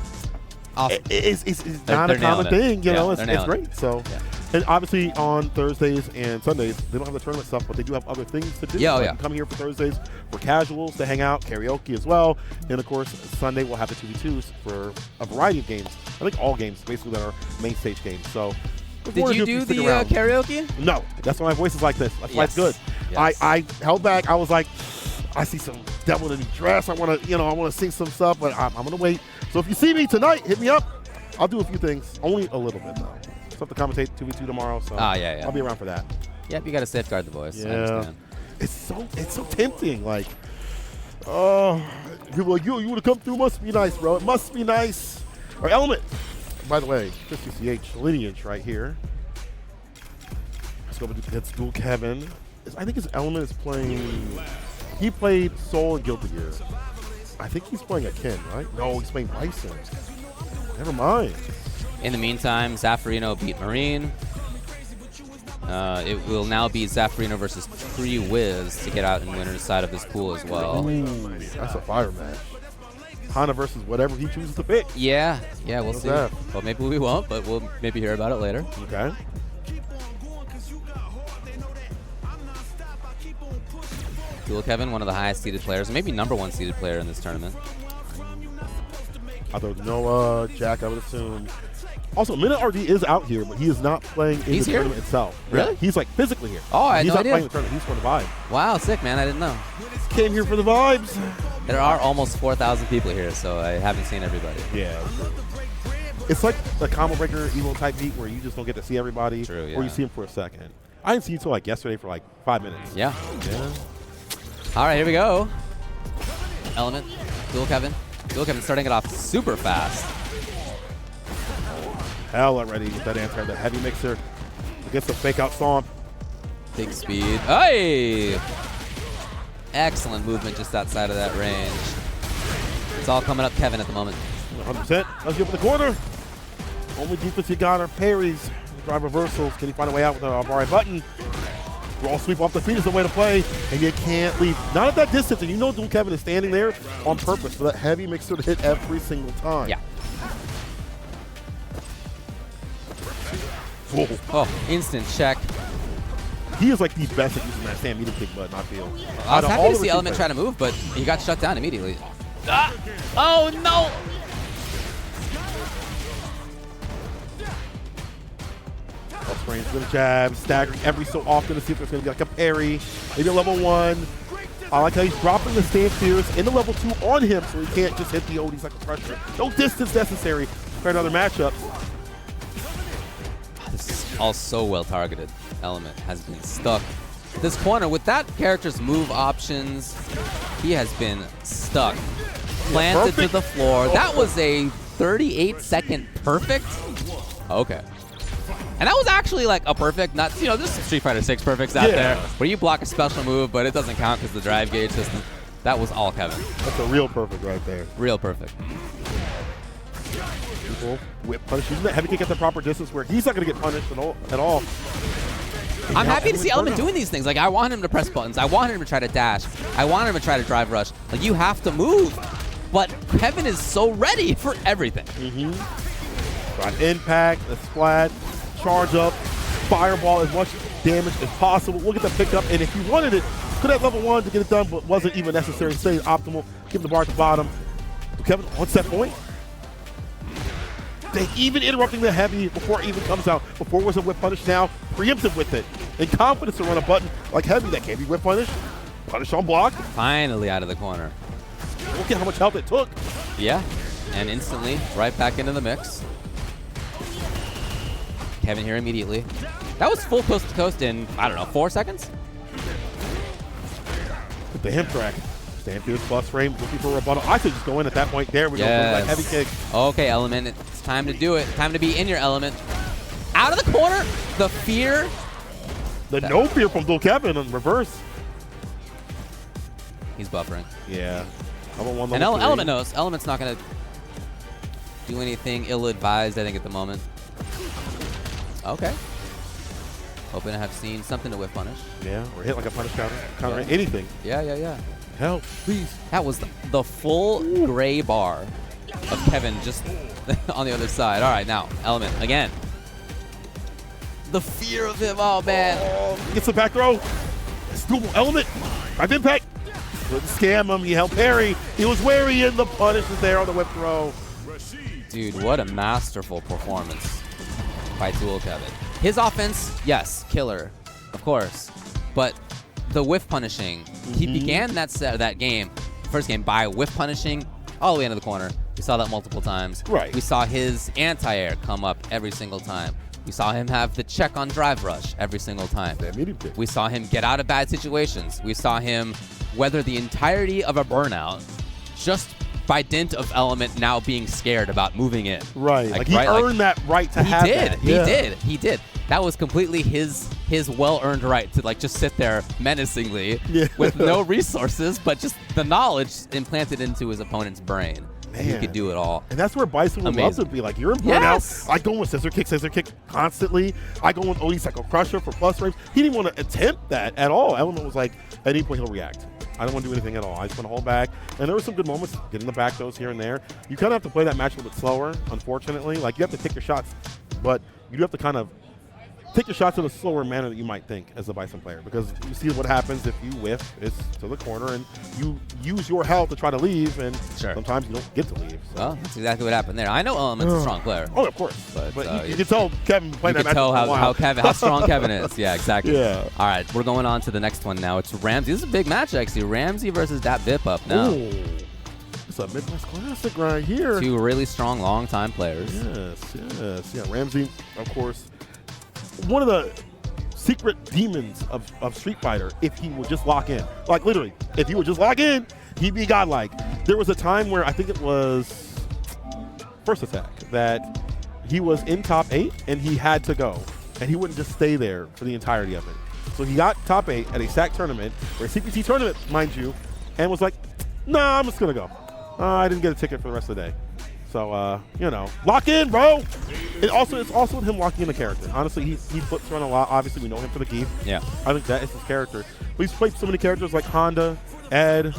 awesome. It's not a common thing, you know. It's great. So, and obviously on Thursdays and Sundays, they don't have the tournament stuff, but they do have other things to do. Yeah, You can come here for Thursdays for casuals to hang out, karaoke as well. And of course, Sunday we'll have the 2v2s for a variety of games. I think all games basically that are main stage games. So, did you do the karaoke? No, that's why my voice is like this. That's why it's good. Yes. I held back. I was like, I see some devil in a dress. I want to sing some stuff, but I'm gonna wait. So if you see me tonight, hit me up. I'll do a few things, only a little bit though. Still have to commentate 2v2 tomorrow, so I'll be around for that. Yep, you got to safeguard the voice. Yeah, I understand. It's so tempting. Like, people are like, you would have come through. Must be nice, bro. It must be nice. Or Element. By the way, 50CH lineage right here. Let's go against Dual Kevin. I think his Element is playing. He played Soul and Guilty Gear. I think he's playing a Ken, right? No, he's playing Bison. Never mind. In the meantime, Zaffarino beat Marine. It will now be Zaffarino versus Tree Wiz to get out in winner's side of this pool as well. Ooh, that's a fire match. Hana versus whatever he chooses to pick. Yeah, we'll see. Well, maybe we won't, but we'll maybe hear about it later. Okay. Dual Kevin, one of the highest seeded players, maybe #1 seeded player in this tournament. Although Noah, Jack, I would assume. Also, Minute RD is out here, but he is not playing in the tournament itself. Really? Yeah, he's physically here. Oh, I had no idea. He's not playing the tournament. He's for the vibe. Wow, sick, man. I didn't know. Came here for the vibes. There are almost 4,000 people here, so I haven't seen everybody. Yeah. It's like the combo breaker Evo type beat where you just don't get to see everybody. True, yeah. Or you see him for a second. I didn't see you until yesterday for 5 minutes. Yeah. All right, here we go. Element, Dual Kevin. Dual Kevin starting it off super fast. Hell already with that anti, that heavy mixer against the fake out stomp. Big speed. Hey! Excellent movement just outside of that range. It's all coming up Kevin at the moment. 100%. Let's get up in the corner. Only defense you got are parries. Drive reversals. Can he find a way out with a RI button? Raw sweep off the feet is the way to play, and you can't leave. Not at that distance, and you know Dual Kevin is standing there on purpose for that heavy mixer to hit every single time. Yeah. Whoa. Oh, instant check. He is the best at using that stand medium kick button, I feel. I was happy to see Element try to move, but he got shut down immediately. Oh, no! Off range with a jab, staggering every so often to see if there's going to be a parry. Maybe a level 1. I like how he's dropping the stand fears in the level 2 on him so he can't just hit the oldies like a pressure. No distance necessary for another matchup. This is all so well targeted. Element has been stuck. This corner, with that character's move options, he has been stuck. Planted to the floor. That was a 38-second perfect. Okay. And that was actually a perfect, not, there's some Street Fighter 6 perfects out there where you block a special move, but it doesn't count because the drive gauge system. That was all Kevin. That's a real perfect right there. Real perfect. Whip punish, using that heavy kick at the proper distance where he's not going to get punished at all. I'm happy to see Element doing these things. I want him to press buttons. I want him to try to dash. I want him to try to drive rush. You have to move. But Kevin is so ready for everything. Got impact, the splat, charge up, fireball as much damage as possible. We'll get that picked up, and if you wanted it, could have level 1 to get it done, but wasn't even necessary. Stayed optimal. Give the bar at the bottom. Kevin on set point. They even interrupting the heavy before it even comes out. Before was a whip punish, now preemptive with it. And confidence to run a button like heavy that can't be whip punish. Punish on block. Finally out of the corner. Look at how much health it took. Yeah, and instantly right back into the mix. Kevin here immediately. That was full coast to coast in, I don't know, 4 seconds? The hip track. Stampede plus frame, looking for a rebuttal. I should just go in at that point. There we go. That heavy kick. Okay, Element. It's time to do it. Time to be in your element. Out of the corner. The fear. The no fear from Dual Kevin in reverse. He's buffering. Yeah. And Element knows. Element's not going to do anything ill-advised, I think, at the moment. Okay. Hoping to have seen something to whiff punish. Yeah, or hit like a punish counter, anything. Yeah. Help, please. That was the full gray bar of Kevin just on the other side. All right, now, Element again. The fear of him, oh man. Gets the back throw. It's doable. Element. Drive impact. Couldn't scam him. He held parry. He was wary, and the punish is there on the whip throw. Dude, what a masterful performance by Dual Kevin. His offense, yes, killer, of course. But the whiff punishing, he began that first game, by whiff punishing all the way into the corner. We saw that multiple times. Right. We saw his anti-air come up every single time. We saw him have the check on drive rush every single time. We saw him get out of bad situations. We saw him weather the entirety of a burnout just by dint of Element now being scared about moving in. Right. Like he earned that right to have that. He did. That was completely his well-earned right to like just sit there menacingly with no resources, but just the knowledge implanted into his opponent's brain. Man. He could do it all. And that's where Bison would love to be. Like, you're in burnout. I go with scissor kick constantly. I go with OD Psycho Crusher for plus frames. He didn't want to attempt that at all. Element was like, at any point he'll react. I don't want to do anything at all. I just want to hold back. And there were some good moments, getting the back throws here and there. You kind of have to play that match a little bit slower, unfortunately. Like, you have to take your shots, but you do have to kind of take your shots in a slower manner than you might think as a Bison player, because you see what happens if you whiff. It's to the corner, and you use your health to try to leave, and sometimes you don't get to leave. So. Well, that's exactly what happened there. I know Element's a strong player. Oh, of course. But you can tell Kevin playing that match. You can tell how strong Kevin is. Yeah, exactly. Yeah. All right, we're going on to the next one now. It's Ramsey. This is a big match, actually. Ramsey versus Dat Vip up now. Ooh. It's a Midwest Classic right here. Two really strong, long-time players. Yes. Yeah, Ramsey, of course, one of the secret demons of Street Fighter, if he would just lock in. Like, literally, if he would just lock in, he'd be godlike. There was a time where I think it was First Attack that he was in top 8 and he had to go, and he wouldn't just stay there for the entirety of it. So he got top 8 at a SAC tournament, or a CPT tournament, mind you, and was like, nah, I'm just going to go. I didn't get a ticket for the rest of the day. So, lock in, bro. It's also him locking in the character. Honestly, he flips around a lot. Obviously, we know him for the Geef. Yeah. I think that is his character. But he's played so many characters like Honda, Ed,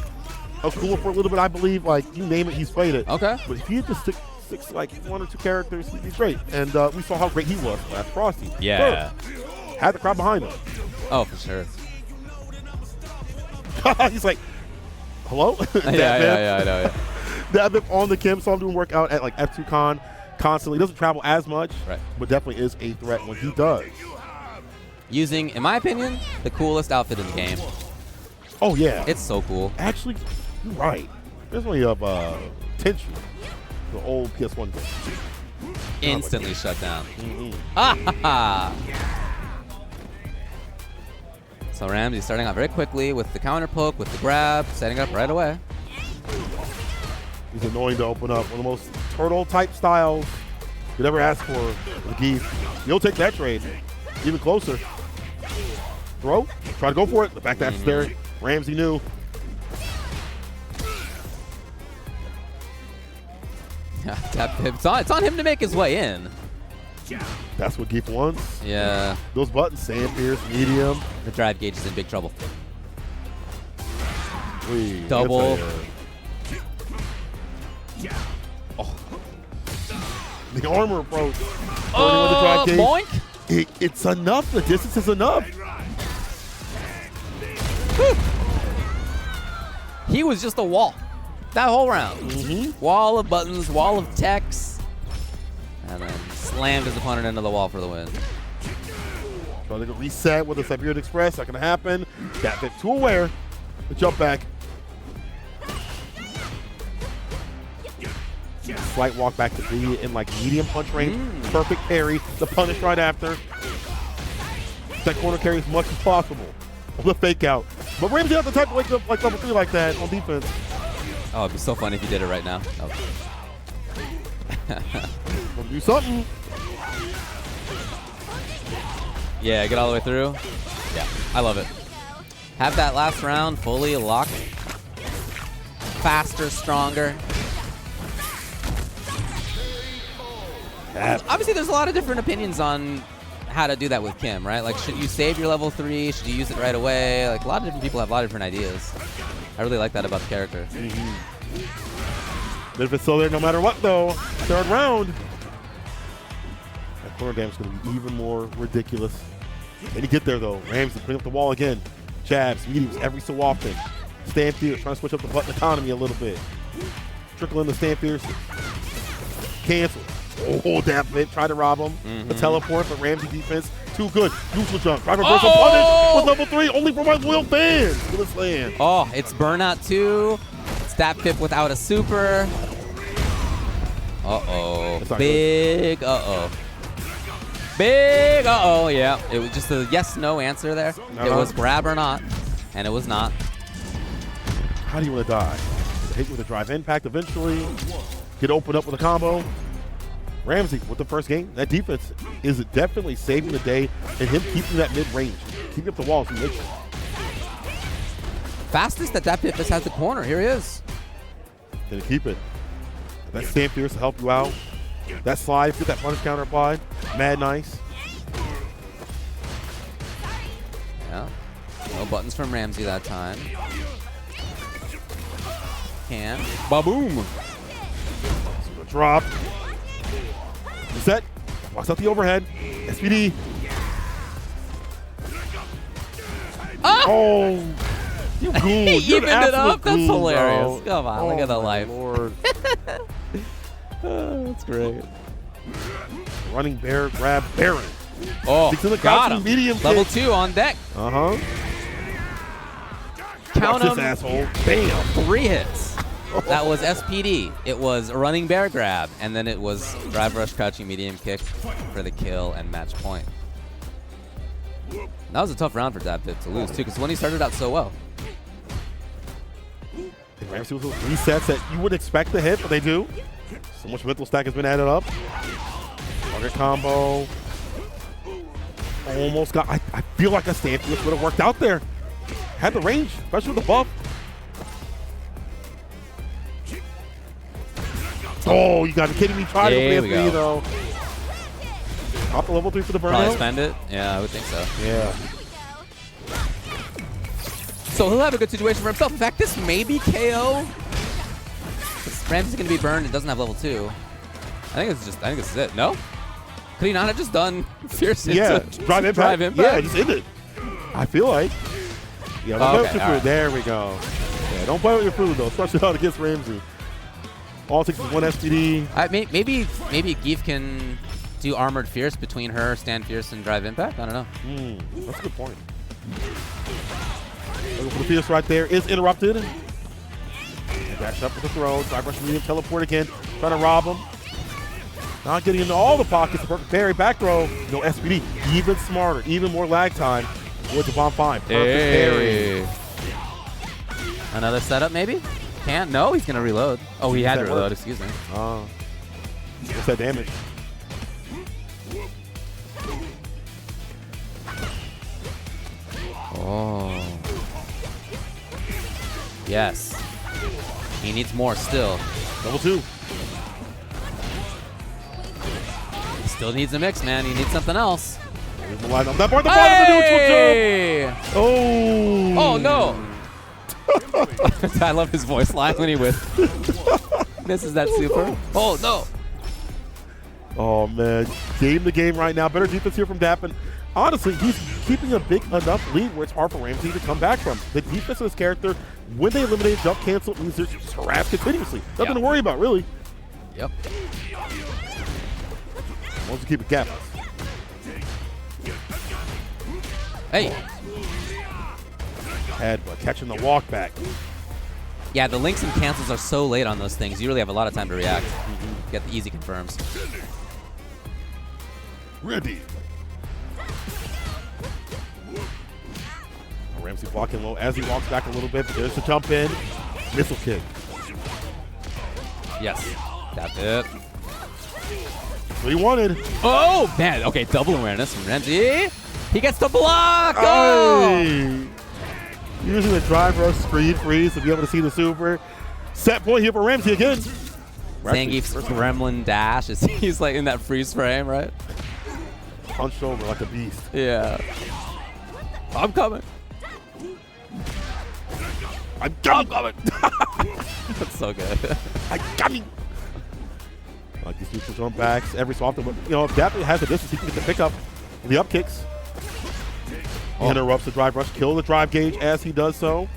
Akuma for a little bit, I believe. Like, you name it, he's played it. Okay. But if he had just sticks like 1 or 2 characters, he's great. And we saw how great he was last Frosty. Yeah. First, had the crowd behind him. Oh, for sure. He's like, hello? Yeah, I know, yeah. Dat Vip on the Kim, saw him doing workout at like F2 Con constantly. He doesn't travel as much, but definitely is a threat when he does. Using, in my opinion, the coolest outfit in the game. Oh, yeah. It's so cool. Actually, you're right. There's only tension. The old PS1 game. Instantly shut down. Ah! So Ramsey starting out very quickly with the counter poke, with the grab, setting up right away. He's annoying to open up. One of the most turtle-type styles you could ever ask for the Geef. You'll take that trade. Even closer. Throw. Try to go for it. The back that's there. Ramsey knew. It's on him to make his way in. That's what Geef wants. Yeah. Those buttons, sand pierce, medium. The drive gauge is in big trouble. Double. The armor approach. Oh, boink. It's enough. The distance is enough. He was just a wall that whole round. Wall of buttons, wall of text, and then slammed his opponent into the wall for the win. So they're going to reset with the Siberian Express. Not going to happen. Dat Vip too aware. The jump back. slight walk back to be in like medium punch range. Perfect parry. The punish right after. That corner carry as much as possible. The fake out. But Ramsey not the type to wake up like level 3 like that on defense. Oh, it'd be so funny if you did it right now. Oh. Gonna do something. Yeah, get all the way through. Yeah, I love it. Have that last round fully locked. Faster, stronger. Obviously, there's a lot of different opinions on how to do that with Kim, right? Like, should you save your level 3? Should you use it right away? Like, a lot of different people have a lot of different ideas. I really like that about the character. But if it's still there no matter what, though, third round, that corner damage is going to be even more ridiculous. Then you get there, though. Ramsey bring up the wall again. Jabs, mediums every so often. Stand fierce, trying to switch up the button economy a little bit. Trickle in the stand fierce. Cancel. Oh, damn it. Try to rob him. The teleport, but Ramsey defense, too good. Neutral jump. Drive reversal punish with level 3, only for my loyal fans. Look at this land. Oh, it's Burnout 2. Stab Pip without a super. Uh-oh. Big uh-oh. Big uh-oh, yeah. It was just a yes-no answer there. It was grab or not, and it was not. How do you want to die? Hit with a drive impact eventually. Get opened up with a combo. Ramsey with the first game. That defense is definitely saving the day and him keeping that mid-range. Keeping up the walls. Fastest that Pip just has the corner. Here he is. Gonna keep it. That stand fierce to help you out. That slide, get that punish counter applied. Mad nice. Yeah. No buttons from Ramsey that time. Can. Ba-boom. Drop. Set. Walks out the overhead. SPD. Oh! You goon. He evened it up? That's goon, hilarious. Bro. Come on, look at the life. Lord. That's great. Running bear, grab Baron. Oh, got him. Medium Level kick. 2 on deck. Uh-huh. Count Watch him. this asshole. Bam. 3 hits. That was SPD. It was a running bear grab, and then it was drive rush crouching medium kick for the kill and match point. That was a tough round for Pip to lose too, because when he started out so well. Ramsey with those resets that you wouldn't expect to hit, but they do. So much mental stack has been added up. Target combo. Almost got. I feel like a stand fierce would have worked out there. Had the range, especially with the buff. Oh, you got to be kidding me. Try to go for though. Top the level 3 for the burnout. Probably spend it. Yeah, I would think so. Yeah. So he'll have a good situation for himself. In fact, this may be KO. Ramsey's going to be burned. It doesn't have level 2. I think this is it. No? Could he not have just done Fierce into drive impact? Yeah, just end it. I feel like. Yeah, don't play with your food. Right. There we go. Yeah, don't play with your food, though, especially out against Ramsey. All it takes is one SPD. Maybe Geef can do Armored Fierce between her, Stand Fierce, and Drive Impact. I don't know. That's a good point. Looking for the Fierce right there. Is interrupted. And dash up with the throw. Drive rush medium, teleport again. Trying to rob him. Not getting into all the pockets. The perfect parry. Back throw. No SPD. Even smarter. Even more lag time. Towards the bomb 5. Perfect parry. Another setup maybe? Can't. No, he's going to reload. Oh, he had to reload. Excuse me. What's that damage? Oh. Yes. He needs more still. Level 2. He still needs a mix, man. He needs something else. That part, the hey! Oh. Oh, no. I love his voice line when he misses that super. Oh, no. Oh, man. Game to game right now. Better defense here from Dappin. Honestly, he's keeping a big enough lead where it's hard for Ramsey to come back from. The defense of this character, when they eliminate jump cancel, it means they're just harassed continuously. Nothing to worry about, really. Yep. Wants to keep it gapless. Hey. Headbutt, catching the walk back. Yeah, the links and cancels are so late on those things. You really have a lot of time to react. Get the easy confirms. Ready. Ramsey blocking low as he walks back a little bit, but there's the jump in. Missile kick. Yes. That's it. What he wanted. Oh, man. Okay, double awareness from Ramsey. He gets the block. Oh! Using the drive rush screen freeze to be able to see the super. Set point here for Ramsey again. Zangief's gremlin dash. He's like in that freeze frame, right? Punched over like a beast. Yeah. I'm coming. I'm coming. That's so good. I'm coming. Like these neutral jump backs every so often, but you know, if Dappy has the distance, he can get the pickup. The up kicks. He interrupts the drive rush, kill the drive gauge as he does so.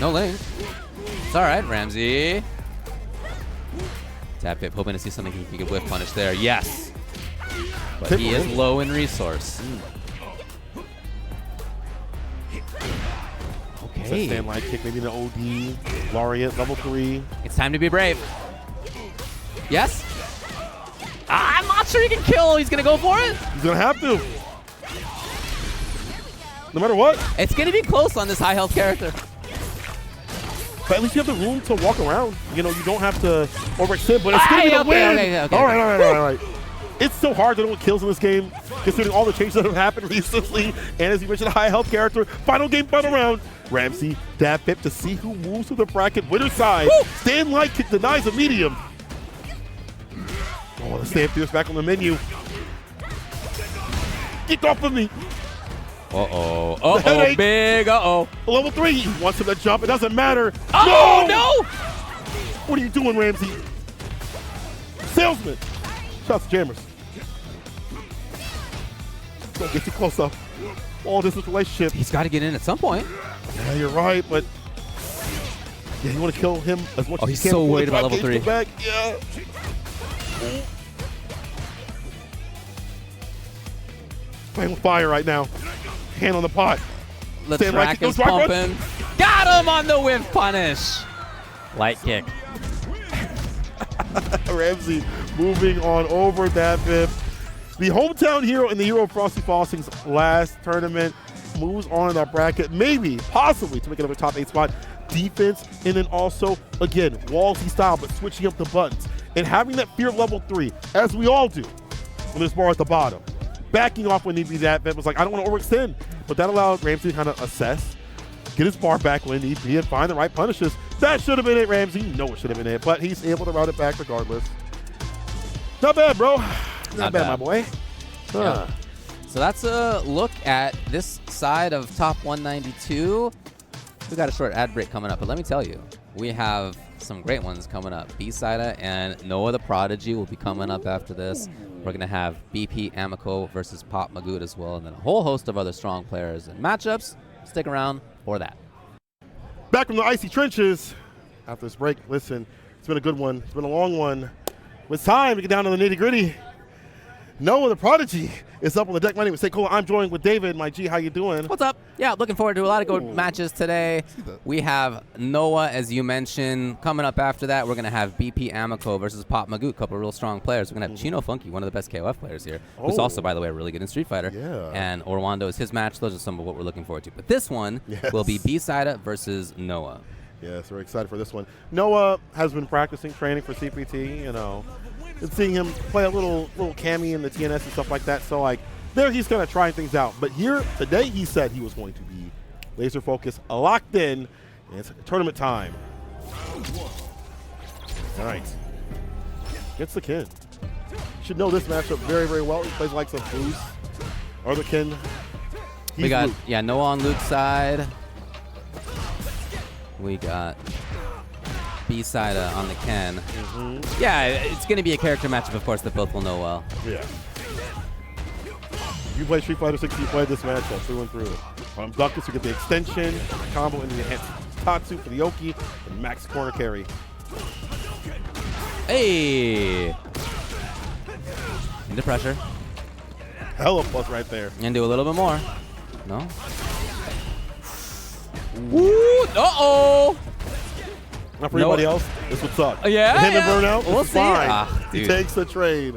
No link. It's all right, Ramsey. Tap Pip, hoping to see something he could whiff punish there. Yes. But he is low in resource. Okay. Stand line kick, maybe an OD. Laureate, level 3. It's time to be brave. Yes. I'm not sure he can kill. He's going to go for it. He's going to have to. No matter what. It's going to be close on this high health character. But at least you have the room to walk around. You know, you don't have to overextend, but it's going to be the win. Okay. All right. It's so hard to know what kills in this game, considering all the changes that have happened recently. And as you mentioned, a high health character. Final game, final round. Ramsey, Dab Pip to see who moves to the bracket winner side. Woo! Stand light kick denies a medium. Oh, the stand fierce back on the menu. Get off of me. Uh-oh, big uh-oh. Level 3, he wants him to jump. It doesn't matter. Oh, no! What are you doing, Ramsey? Salesman. Shouts to Jammers. Don't get too close up. All this is relationship. He's got to get in at some point. Yeah, you're right, but yeah, you want to kill him as much as you can. He's so worried about level 3. Back. Yeah. Playing with fire right now. Hand on the pot. The track is pumping. Got him on the whiff punish. Light kick. Ramsey moving on over that bit. The hometown hero in the Hero Frosty Faustings last tournament moves on in that bracket, maybe, possibly, to make another top 8 spot. Defense, and then also, again, Wallsy style, but switching up the buttons. And having that fear of level 3, as we all do, when there's bar at the bottom. Backing off when need be that was like, I don't want to overextend. But that allowed Ramsey to kind of assess, get his bar back when need be, and find the right punishes. That should have been it, Ramsey. You know it should have been it, but he's able to route it back regardless. Not bad, bro. Not bad, my boy. Yeah. So that's a look at this side of top 192. We got a short ad break coming up, but let me tell you, we have some great ones coming up. B-Sida and Noah the Prodigy will be coming up after this. We're going to have BP Amico versus Pop Magoot as well, and then a whole host of other strong players and matchups. Stick around for that. Back from the icy trenches after this break. Listen, it's been a good one. It's been a long one. It's time to get down to the nitty-gritty. Noah the Prodigy is up on the deck. My name is Seikola. I'm joined with David. My G, how you doing? What's up? Yeah, looking forward to a lot of good matches today. We have Noah, as you mentioned. Coming up after that, we're going to have BP Amico versus Pop Magoot, a couple of real strong players. We're going to have Chino Funky, one of the best KOF players here, who's also, by the way, really good in Street Fighter. Yeah. And Orlando is his match. Those are some of what we're looking forward to. But this one will be B-Sida versus Noah. Yes, we're excited for this one. Noah has been practicing, training for CPT, you know. And seeing him play a little cami in the TNS and stuff like that. So, like, there he's kind of trying things out. But here, today, he said he was going to be laser focused, locked in, and it's tournament time. All right. Gets the Kin. Should know this matchup very, very well. He plays like some Boost. Or the Kin. We got, Noah on Luke's side. We got B-Sida on the Ken. Yeah, it's going to be a character matchup, of course, that both will know well. Yeah. You play Street Fighter 6, you play this matchup through and through. On Duckus, you get the extension, combo into the enhanced Tatsu for the Oki, and max corner carry. Hey! Into pressure. Hella plus right there. And do a little bit more. No? Woo! Uh-oh. Not for anybody else. This would suck. Yeah. Him and Burnout. We'll see. Fine. He takes the trade.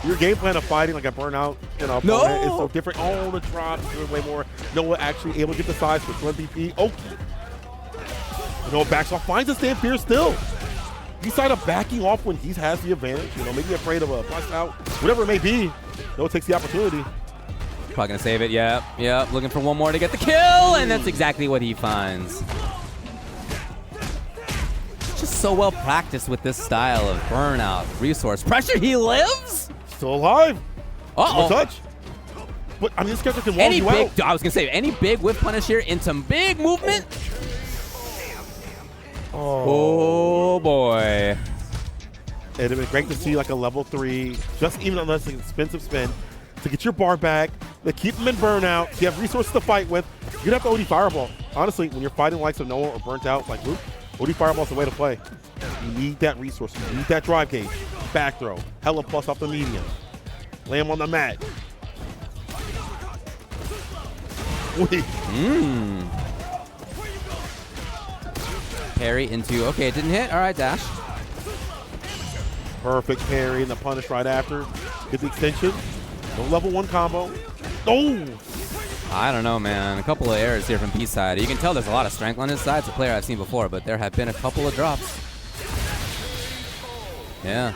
Your game plan of fighting like a Burnout opponent is so different. Oh, the drops are way more. Noah actually able to get the side switch. 1 DP. Okay. Noah backs off, finds a stand here still. He's kind of backing off when he has the advantage. Maybe afraid of a bust out, whatever it may be. Noah takes the opportunity. Probably gonna save it. Yep. Looking for one more to get the kill, and that's exactly what he finds. Just so well practiced with this style of Burnout. Resource pressure. He lives. Still alive. Uh-oh. No touch. But I mean, this character can wall you out. I was gonna say any big whiff punish here in some big movement. Oh boy. It'd have been great to see like a level 3, just even unless it's an expensive spin, to get your bar back, to keep him in Burnout. You have resources to fight with. You'd have to OD Fireball. Honestly, when you're fighting the likes of Noah or Burnt Out like Luke, OD Fireball is the way to play. You need that resource. You need that drive gauge. Back throw. Hella plus off the medium. Lay him on the mat. Parry into, okay, it didn't hit. All right, dash. Perfect parry and the punish right after. Get the extension. No level 1 combo. Oh! I don't know, man. A couple of errors here from P's side. You can tell there's a lot of strength on his side. It's a player I've seen before, but there have been a couple of drops. Yeah.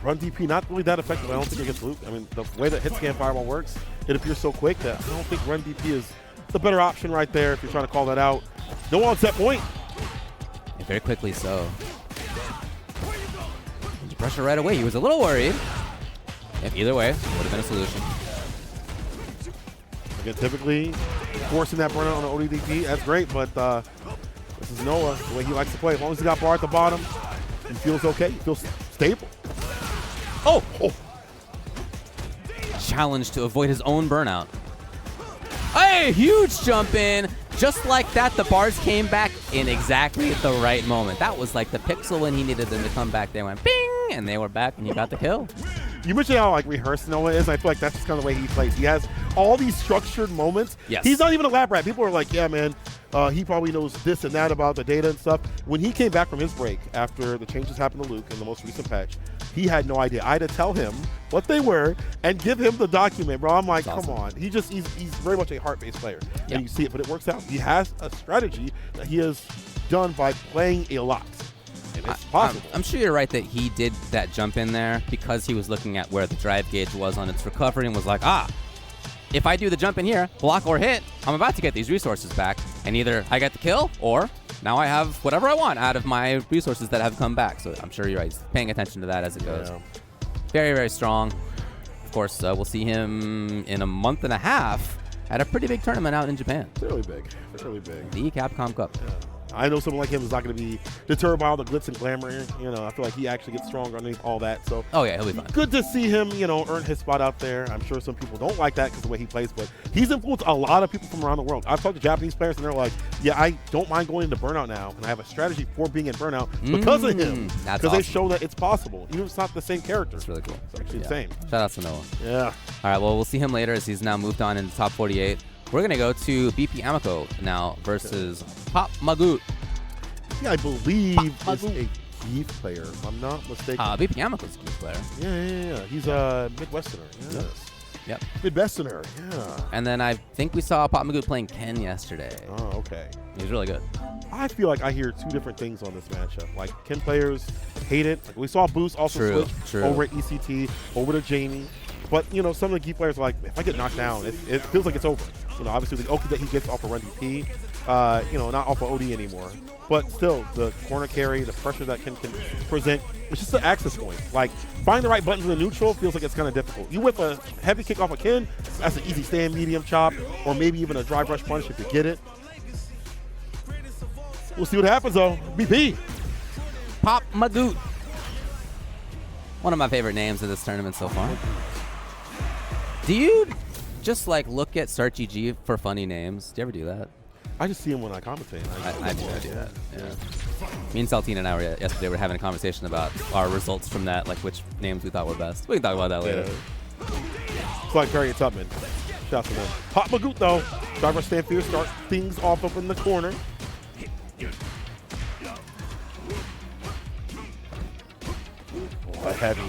Run DP, not really that effective. I don't think it gets Luke. I mean, the way that hit scan fireball works, it appears so quick that I don't think run DP is the better option right there if you're trying to call that out. No one on set point. And very quickly so. Pressure right away. He was a little worried. If either way, would have been a solution. Again, typically forcing that burnout on the ODDP, that's great, but this is Noah, the way he likes to play. As long as he got bar at the bottom, he feels okay. He feels stable. Oh! Challenge to avoid his own burnout. Hey, huge jump in. Just like that, the bars came back in exactly the right moment. That was like the pixel when he needed them to come back. They went bing, and they were back, and he got the kill. You mentioned how rehearsed Noah is. I feel like that's just kind of the way he plays. He has all these structured moments. Yes. He's not even a lab rat. People are like, yeah, man, he probably knows this and that about the data and stuff. When he came back from his break after the changes happened to Luke in the most recent patch, he had no idea. I had to tell him what they were and give him the document, bro. I'm like, come on. He's very much a heart-based player. Yep. And you see it, but it works out. He has a strategy that he has done by playing a lot. And it's possible. I'm sure you're right that he did that jump in there because he was looking at where the drive gauge was on its recovery and was like, if I do the jump in here, block or hit, I'm about to get these resources back. And either I get the kill or now I have whatever I want out of my resources that have come back. So I'm sure you're right. He's paying attention to that as it goes. Yeah. Very, very strong. Of course, we'll see him in a month and a half at a pretty big tournament out in Japan. Really big. Really big. The Capcom Cup. Yeah. I know someone like him is not going to be deterred by all the glitz and glamour. I feel like he actually gets stronger underneath all that. So, oh yeah, he'll be fine. Good to see him, earn his spot out there. I'm sure some people don't like that because of the way he plays, but he's influenced a lot of people from around the world. I've talked to Japanese players, and they're like, yeah, I don't mind going into Burnout now, and I have a strategy for being in Burnout because of him. Because they show that it's possible. Even if it's not the same character. It's really cool. It's actually insane. Shout out to Noah. Yeah. All right, well, we'll see him later as he's now moved on into top 48. We're going to go to BP Amico now versus Pop Magoot. I believe is a Keith player, if I'm not mistaken. BP Amico's a Keith player. Yeah. He's a Midwesterner. Yes. Yep. Midwesterner, yeah. And then I think we saw Pop Magoot playing Ken yesterday. Oh, okay. He was really good. I feel like I hear two different things on this matchup. Like, Ken players hate it. Like, we saw Boost also switch over at ECT, over to Jamie. But, some of the key players are like, if I get knocked down, it feels like it's over. Obviously the Oki that he gets off of Run DP, not off of OD anymore. But still, the corner carry, the pressure that Ken can present, it's just the access point. Like, finding the right buttons in the neutral feels like it's kind of difficult. You whip a heavy kick off of Ken, that's an easy stand medium chop, or maybe even a dry brush punch if you get it. We'll see what happens, though. BP. Pop Magoot. One of my favorite names of this tournament so far. Do you just look at Search EG for funny names? Do you ever do that? I just see him when I commentate. I do that. Yeah. Me and Saltine and I were yesterday having a conversation about our results from that, which names we thought were best. We can talk about that later. Yeah. Flag Perry and Tubman. Shout out to them. Pop Magoot, though. Driver stand fierce, start things off up in the corner. Oh, heavy.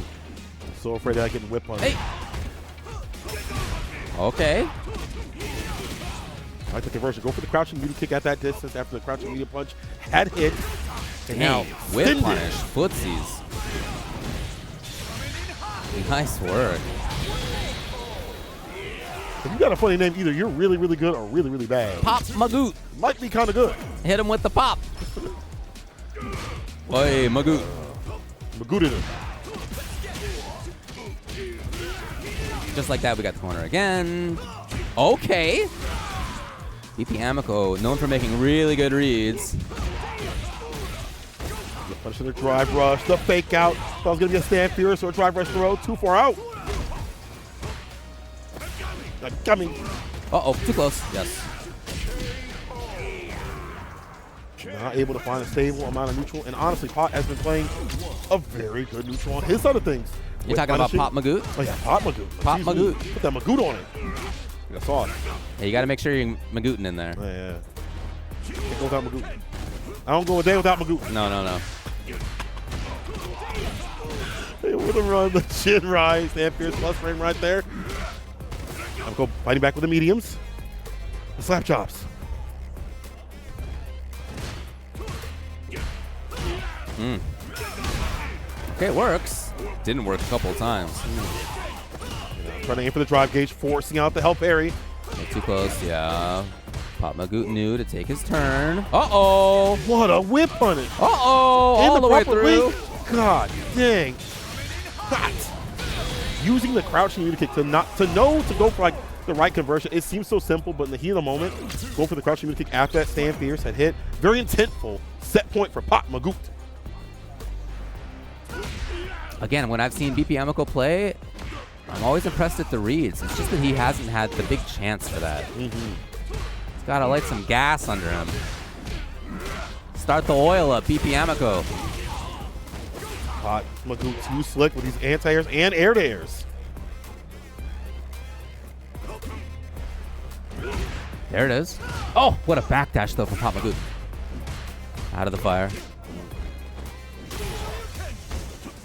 So afraid that I get whipped on. Hey. Okay. I like the conversion. Go for the crouching medium kick at that distance after the crouching medium punch had hit. And now whip punish, footsies. Nice work. If you got a funny name, either you're really, really good or really, really bad. Pop Magoot. Might be kind of good. Hit him with the pop. Oi, Magoot. Magooted him. Just like that, we got the corner again. Okay. BP Amico, known for making really good reads. Punishing the drive rush, the fake out. Thought it was going to be a stand fierce or a drive rush throw. Too far out. Coming. Uh-oh, too close. Yes. Not able to find a stable amount of neutral. And honestly, Pot has been playing a very good neutral on his side of things. You're talking about Pop Magoot? Oh, yeah, Pop Magoot. Pop Magoot. Put that Magoot on it. That's all. Yeah, you got to make sure you're Magooting in there. Yeah. Can't go without Magoot. I don't go a day without Magoot. No. Hey, with a run, the chin rise, stand fierce plus frame right there. I'm going fighting back with the mediums. The slap chops. Okay, it works. Didn't work a couple of times. Trying to aim for the drive gauge, forcing out the help parry. Too close, yeah. Pop Magoot knew to take his turn. Uh-oh. What a whip punish. Uh-oh. All the way through. God dang. God. Using the crouching unit kick to know to go for like the right conversion. It seems so simple, but in the heat of the moment, go for the crouching unit kick after that stand fierce had hit. Very intentful set point for Pop Magoot. Again, when I've seen BP Amico play, I'm always impressed at the reads. It's just that he hasn't had the big chance for that. He's got to light some gas under him. Start the oil up, BP Amico. Pop Magoot too slick with these anti-airs and air-to-airs. There it is. Oh, what a backdash, though, from Pop Magoot. Out of the fire.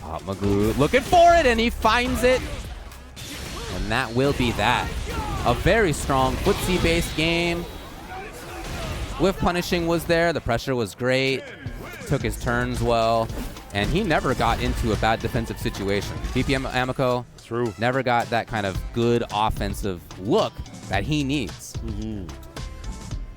Pop Magoot looking for it, and he finds it. And that will be that. A very strong footsie-based game. Whiff punishing was there. The pressure was great. Took his turns well. And he never got into a bad defensive situation. BP Amico never got that kind of good offensive look that he needs.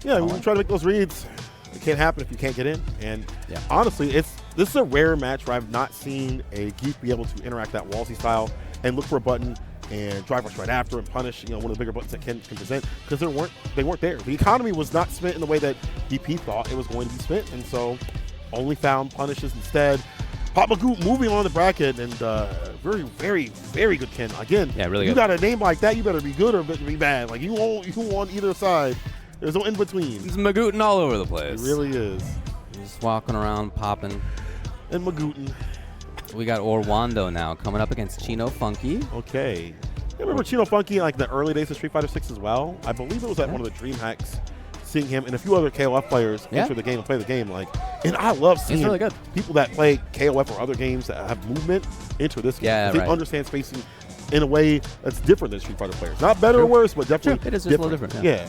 Yeah, we try to make those reads. It can't happen if you can't get in. And honestly, this is a rare match where I've not seen a geek be able to interact that Walsey style and look for a button and drive rush right after and punish, one of the bigger buttons that can present, because they weren't there. The economy was not spent in the way that DP thought it was going to be spent, and so only found punishes instead. Pop Magoot moving on the bracket, and very, very, very good Ken. Again, really you good. got a name like that, you better be good or be bad. Like you on either side. There's no in between. He's Magooting all over the place. He really is. He's walking around, popping. And Magootin. We got Orwando now coming up against Chino Funky. Okay. I remember Chino Funky like the early days of Street Fighter 6 as well. I believe it was at one of the Dream Hacks, seeing him and a few other KOF players enter the game and play the game. And I love seeing really good. people that play KOF or other games that have movement enter this game. Yeah, they understand spacing in a way that's different than Street Fighter players. Not better or worse, but definitely it is just a little different. Yeah.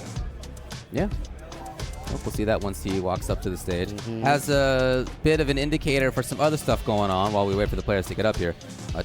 We'll see that once he walks up to the stage. Has a bit of an indicator for some other stuff going on while we wait for the players to get up here.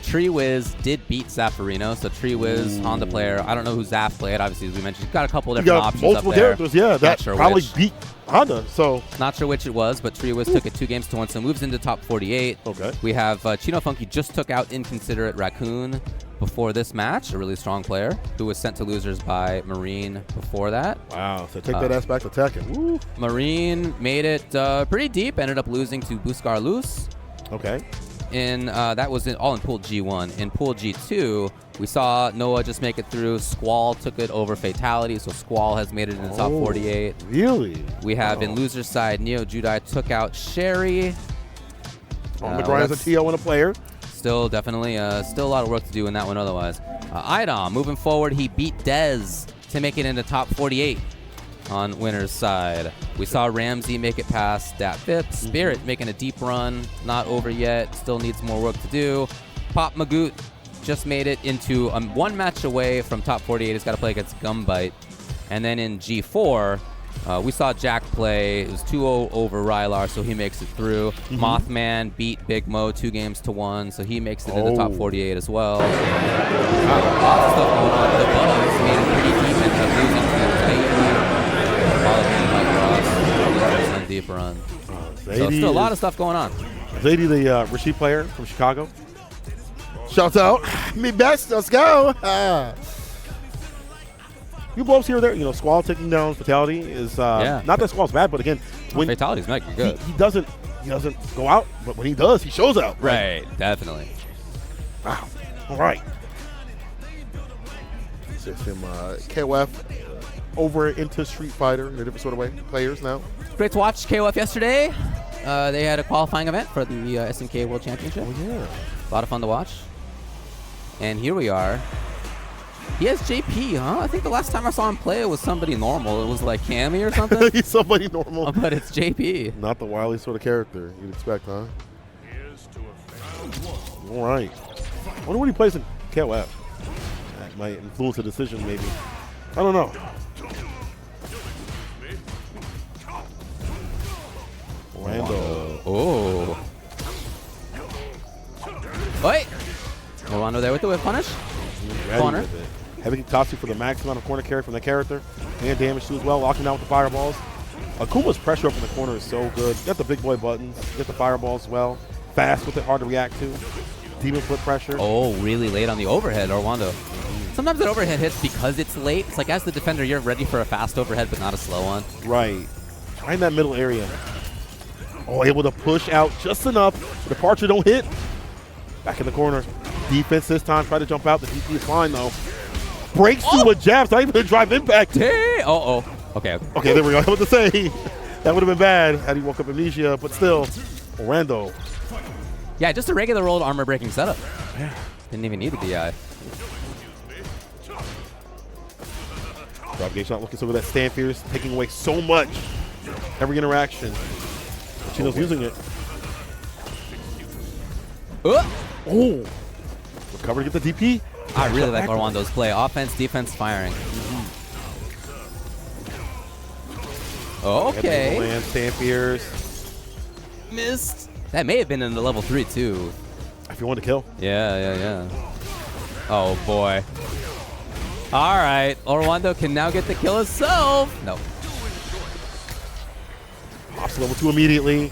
Tree Wiz did beat Zaffarino, so Tree Wiz, Honda player. I don't know who Zaf played. Obviously, as we mentioned, he's got a couple of different options multiple up there. characters, that probably beat Honda. So not sure which it was, but Tree Wiz took it 2-1, so moves into top 48. Okay. We have Chino Funky just took out Inconsiderate Raccoon before this match, a really strong player who was sent to losers by Marine before that. Wow, so take that ass back to Tekken. Woo. Marine made it pretty deep, ended up losing to Buscar Luz. Okay. That was all in Pool G1. In Pool G2, we saw Noah just make it through. Squall took it over Fatality, so Squall has made it in the top 48. Really? We have in loser's side, Neo Judai took out Sherry. McGraw has a TO and a player. Still, definitely, still a lot of work to do in that one otherwise. Idom moving forward. He beat Dez to make it into top 48 on winner's side. We saw Ramsey make it past that fifth. Spirit making a deep run. Not over yet. Still needs more work to do. Pop Magoot just made it into one match away from top 48. He's got to play against Gumbite. And then in G4, we saw Jack play. It was 2-0 over Rylar, so he makes it through. Mothman beat Big Mo 2-1, so he makes it into top 48 as well. Lots of stuff going on. The Bugs made it pretty deep into losing to Titan. Deep run. So still a lot of stuff going on. Zadie, the Rashid player from Chicago. Shouts out, me best, let's go. Few blows here or there. You know, Squall taking down Fatality is not that Squall's bad, but again, when Fatality's not good. He doesn't go out, but when he does, he shows out. Right, definitely. Wow. All right. System KOF over into Street Fighter in a different sort of way. Players now. Great to watch KOF yesterday. They had a qualifying event for the SNK World Championship. Oh yeah. A lot of fun to watch. And here we are. He has JP, huh? I think the last time I saw him play it was somebody normal. It was like Cammy or something. He's somebody normal. But it's JP. Not the wily sort of character you'd expect, huh? All right. I wonder what he plays in KOF. That might influence the decision, maybe. I don't know. Orlando. Oh. Wait. Orlando there with the whip punish. Corner. Heavy Tatsu for the max amount of corner carry from the character. And damage too as well, locking down with the fireballs. Akuma's pressure up in the corner is so good. Got the big boy buttons, get the fireballs as well. Fast with it, hard to react to. Demon flip pressure. Oh, really late on the overhead, Orlando. Sometimes that overhead hits because it's late. It's like as the defender, you're ready for a fast overhead, but not a slow one. Right. Right in that middle area. Oh, able to push out just enough. The departure don't hit. Back in the corner. Defense this time. Try to jump out. The DP is fine, though. Breaks through a jab. Not even a drive impact. Okay. Okay, there we go. I was about to say. That would have been bad had he woke up amnesia, but still. Orlando. Yeah, just a regular old armor breaking setup. Yeah. Didn't even need the DI. Drop gauge not looking so good. That stand fierce taking away so much. Every interaction. Chino's using it. Oh! Recover to get the DP. I really like Orlando's play. Offense, defense, firing. Okay. Land, stand fierce. Missed. That may have been in the level 3 too. If you want to kill. Yeah. Oh boy. All right, Orlando can now get the kill himself. No. Pops level 2 immediately.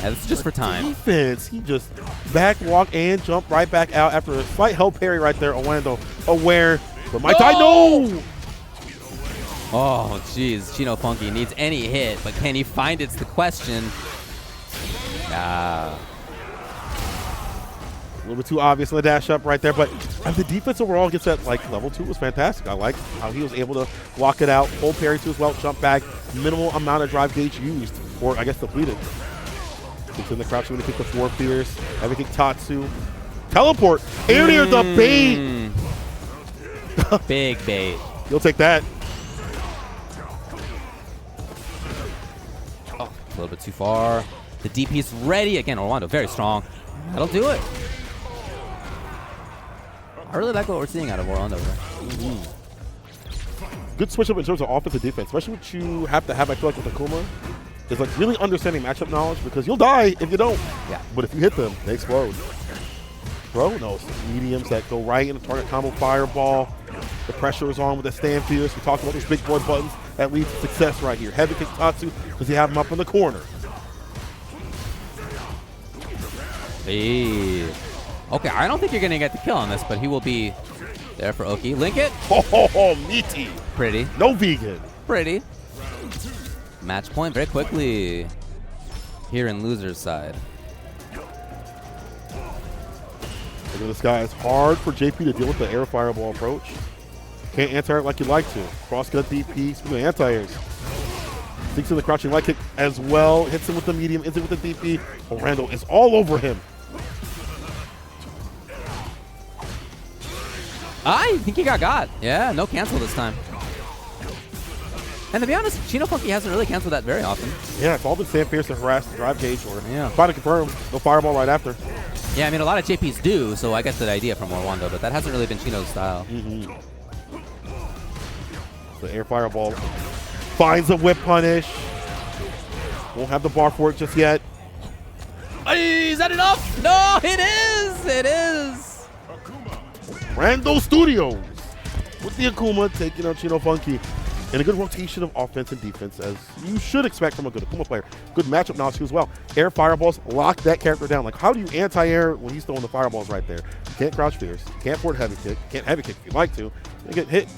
And it's just for time. Defense. He just back walk and jump right back out after a slight help parry right there. Orlando aware. But my tie, no! Oh, jeez. Chino Funky needs any hit, but can he find it's the question. A little bit too obvious in the dash up right there, but the defense overall gets that level 2 was fantastic. I like how he was able to block it out, hold parry too as well, jump back, minimal amount of drive gauge used, or I guess depleted. It's in the crouch when he kick the 4 fierce, heavy kick Tatsu, teleport, area the bait. Big bait. You'll take that. Oh, a little bit too far. The DP's ready again. Orlando very strong. That'll do it. I really like what we're seeing out of Orlando here. Good switch up in terms of offense and defense, especially what you have to have, I feel like, with Akuma, is really understanding matchup knowledge because you'll die if you don't. Yeah. But if you hit them, they explode. Bro knows mediums that go right into target combo fireball. The pressure is on with the stand fierce. We talked about those big boy buttons that leads to success right here. Heavy kick Tatsu because you have him up in the corner. Hey. Okay, I don't think you're going to get the kill on this, but he will be there for Oki. Link it. Oh, meaty. Pretty. No vegan. Pretty. Match point very quickly here in loser's side. Look at this guy. It's hard for JP to deal with the air fireball approach. Can't anti-air like you'd like to. Cross cut DP. Speaking of anti-airs. Sneaks in the crouching light kick as well. Hits him with the medium. Hits it with the DP. Orlando is all over him. I think he got. Yeah, no cancel this time. And to be honest, Chino Funky hasn't really canceled that very often. Yeah, it's all been Sam Pierce to harass the drive gauge or try to confirm. No fireball right after. Yeah, I mean, a lot of JPs do, so I get the idea from Orlando, but that hasn't really been Chino's style. The air fireball finds a whip punish. Won't have the bar for it just yet. Hey, is that enough? No, it is. It is. Rando Studios with the Akuma taking out Chino Funky. And a good rotation of offense and defense, as you should expect from a good Akuma player. Good matchup knowledge too as well. Air fireballs lock that character down. Like, how do you anti-air when he's throwing the fireballs right there? You can't crouch fierce. You can't forward heavy kick. You can't heavy kick if you'd like to. You get hit.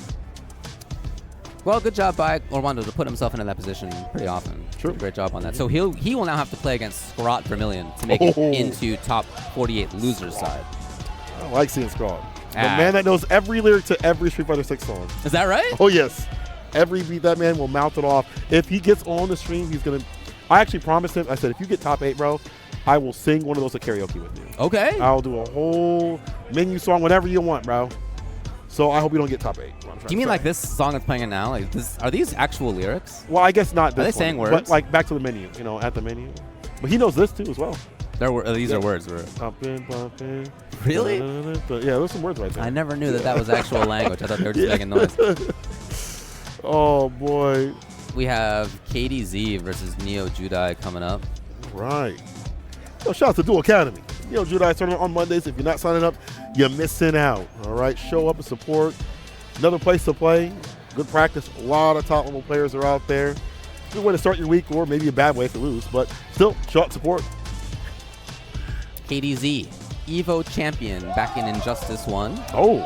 Well, good job by Orlando to put himself into that position pretty often. True. Great job on that. So he will now have to play against Scrot Vermilion to make it into top 48 losers side. I like seeing Scrot. The man that knows every lyric to every Street Fighter 6 song. Is that right? Oh, yes. Every beat, that man will mouth it off. If he gets on the stream, he's going to... I actually promised him, I said, if you get top 8, bro, I will sing one of those at karaoke with you. Okay. I'll do a whole menu song, whatever you want, bro. So I hope you don't get top 8. Do you mean like this song that's playing now? Like are these actual lyrics? Well, I guess not this Are they saying words? But like back to the menu, at the menu. But he knows this too as well. These are words. Pumping, pumping. Really? Yeah, there's some words right there. I never knew that was actual language. I thought they were just making noise. Oh, boy. We have KDZ versus Neo Judai coming up. Right. So shout out to Dual Academy. Neo Judai tournament on Mondays. If you're not signing up, you're missing out. All right. Show up and support. Another place to play. Good practice. A lot of top level players are out there. Good way to start your week, or maybe a bad way if you lose. But still, show up, support. KDZ, Evo champion back in Injustice 1. Oh.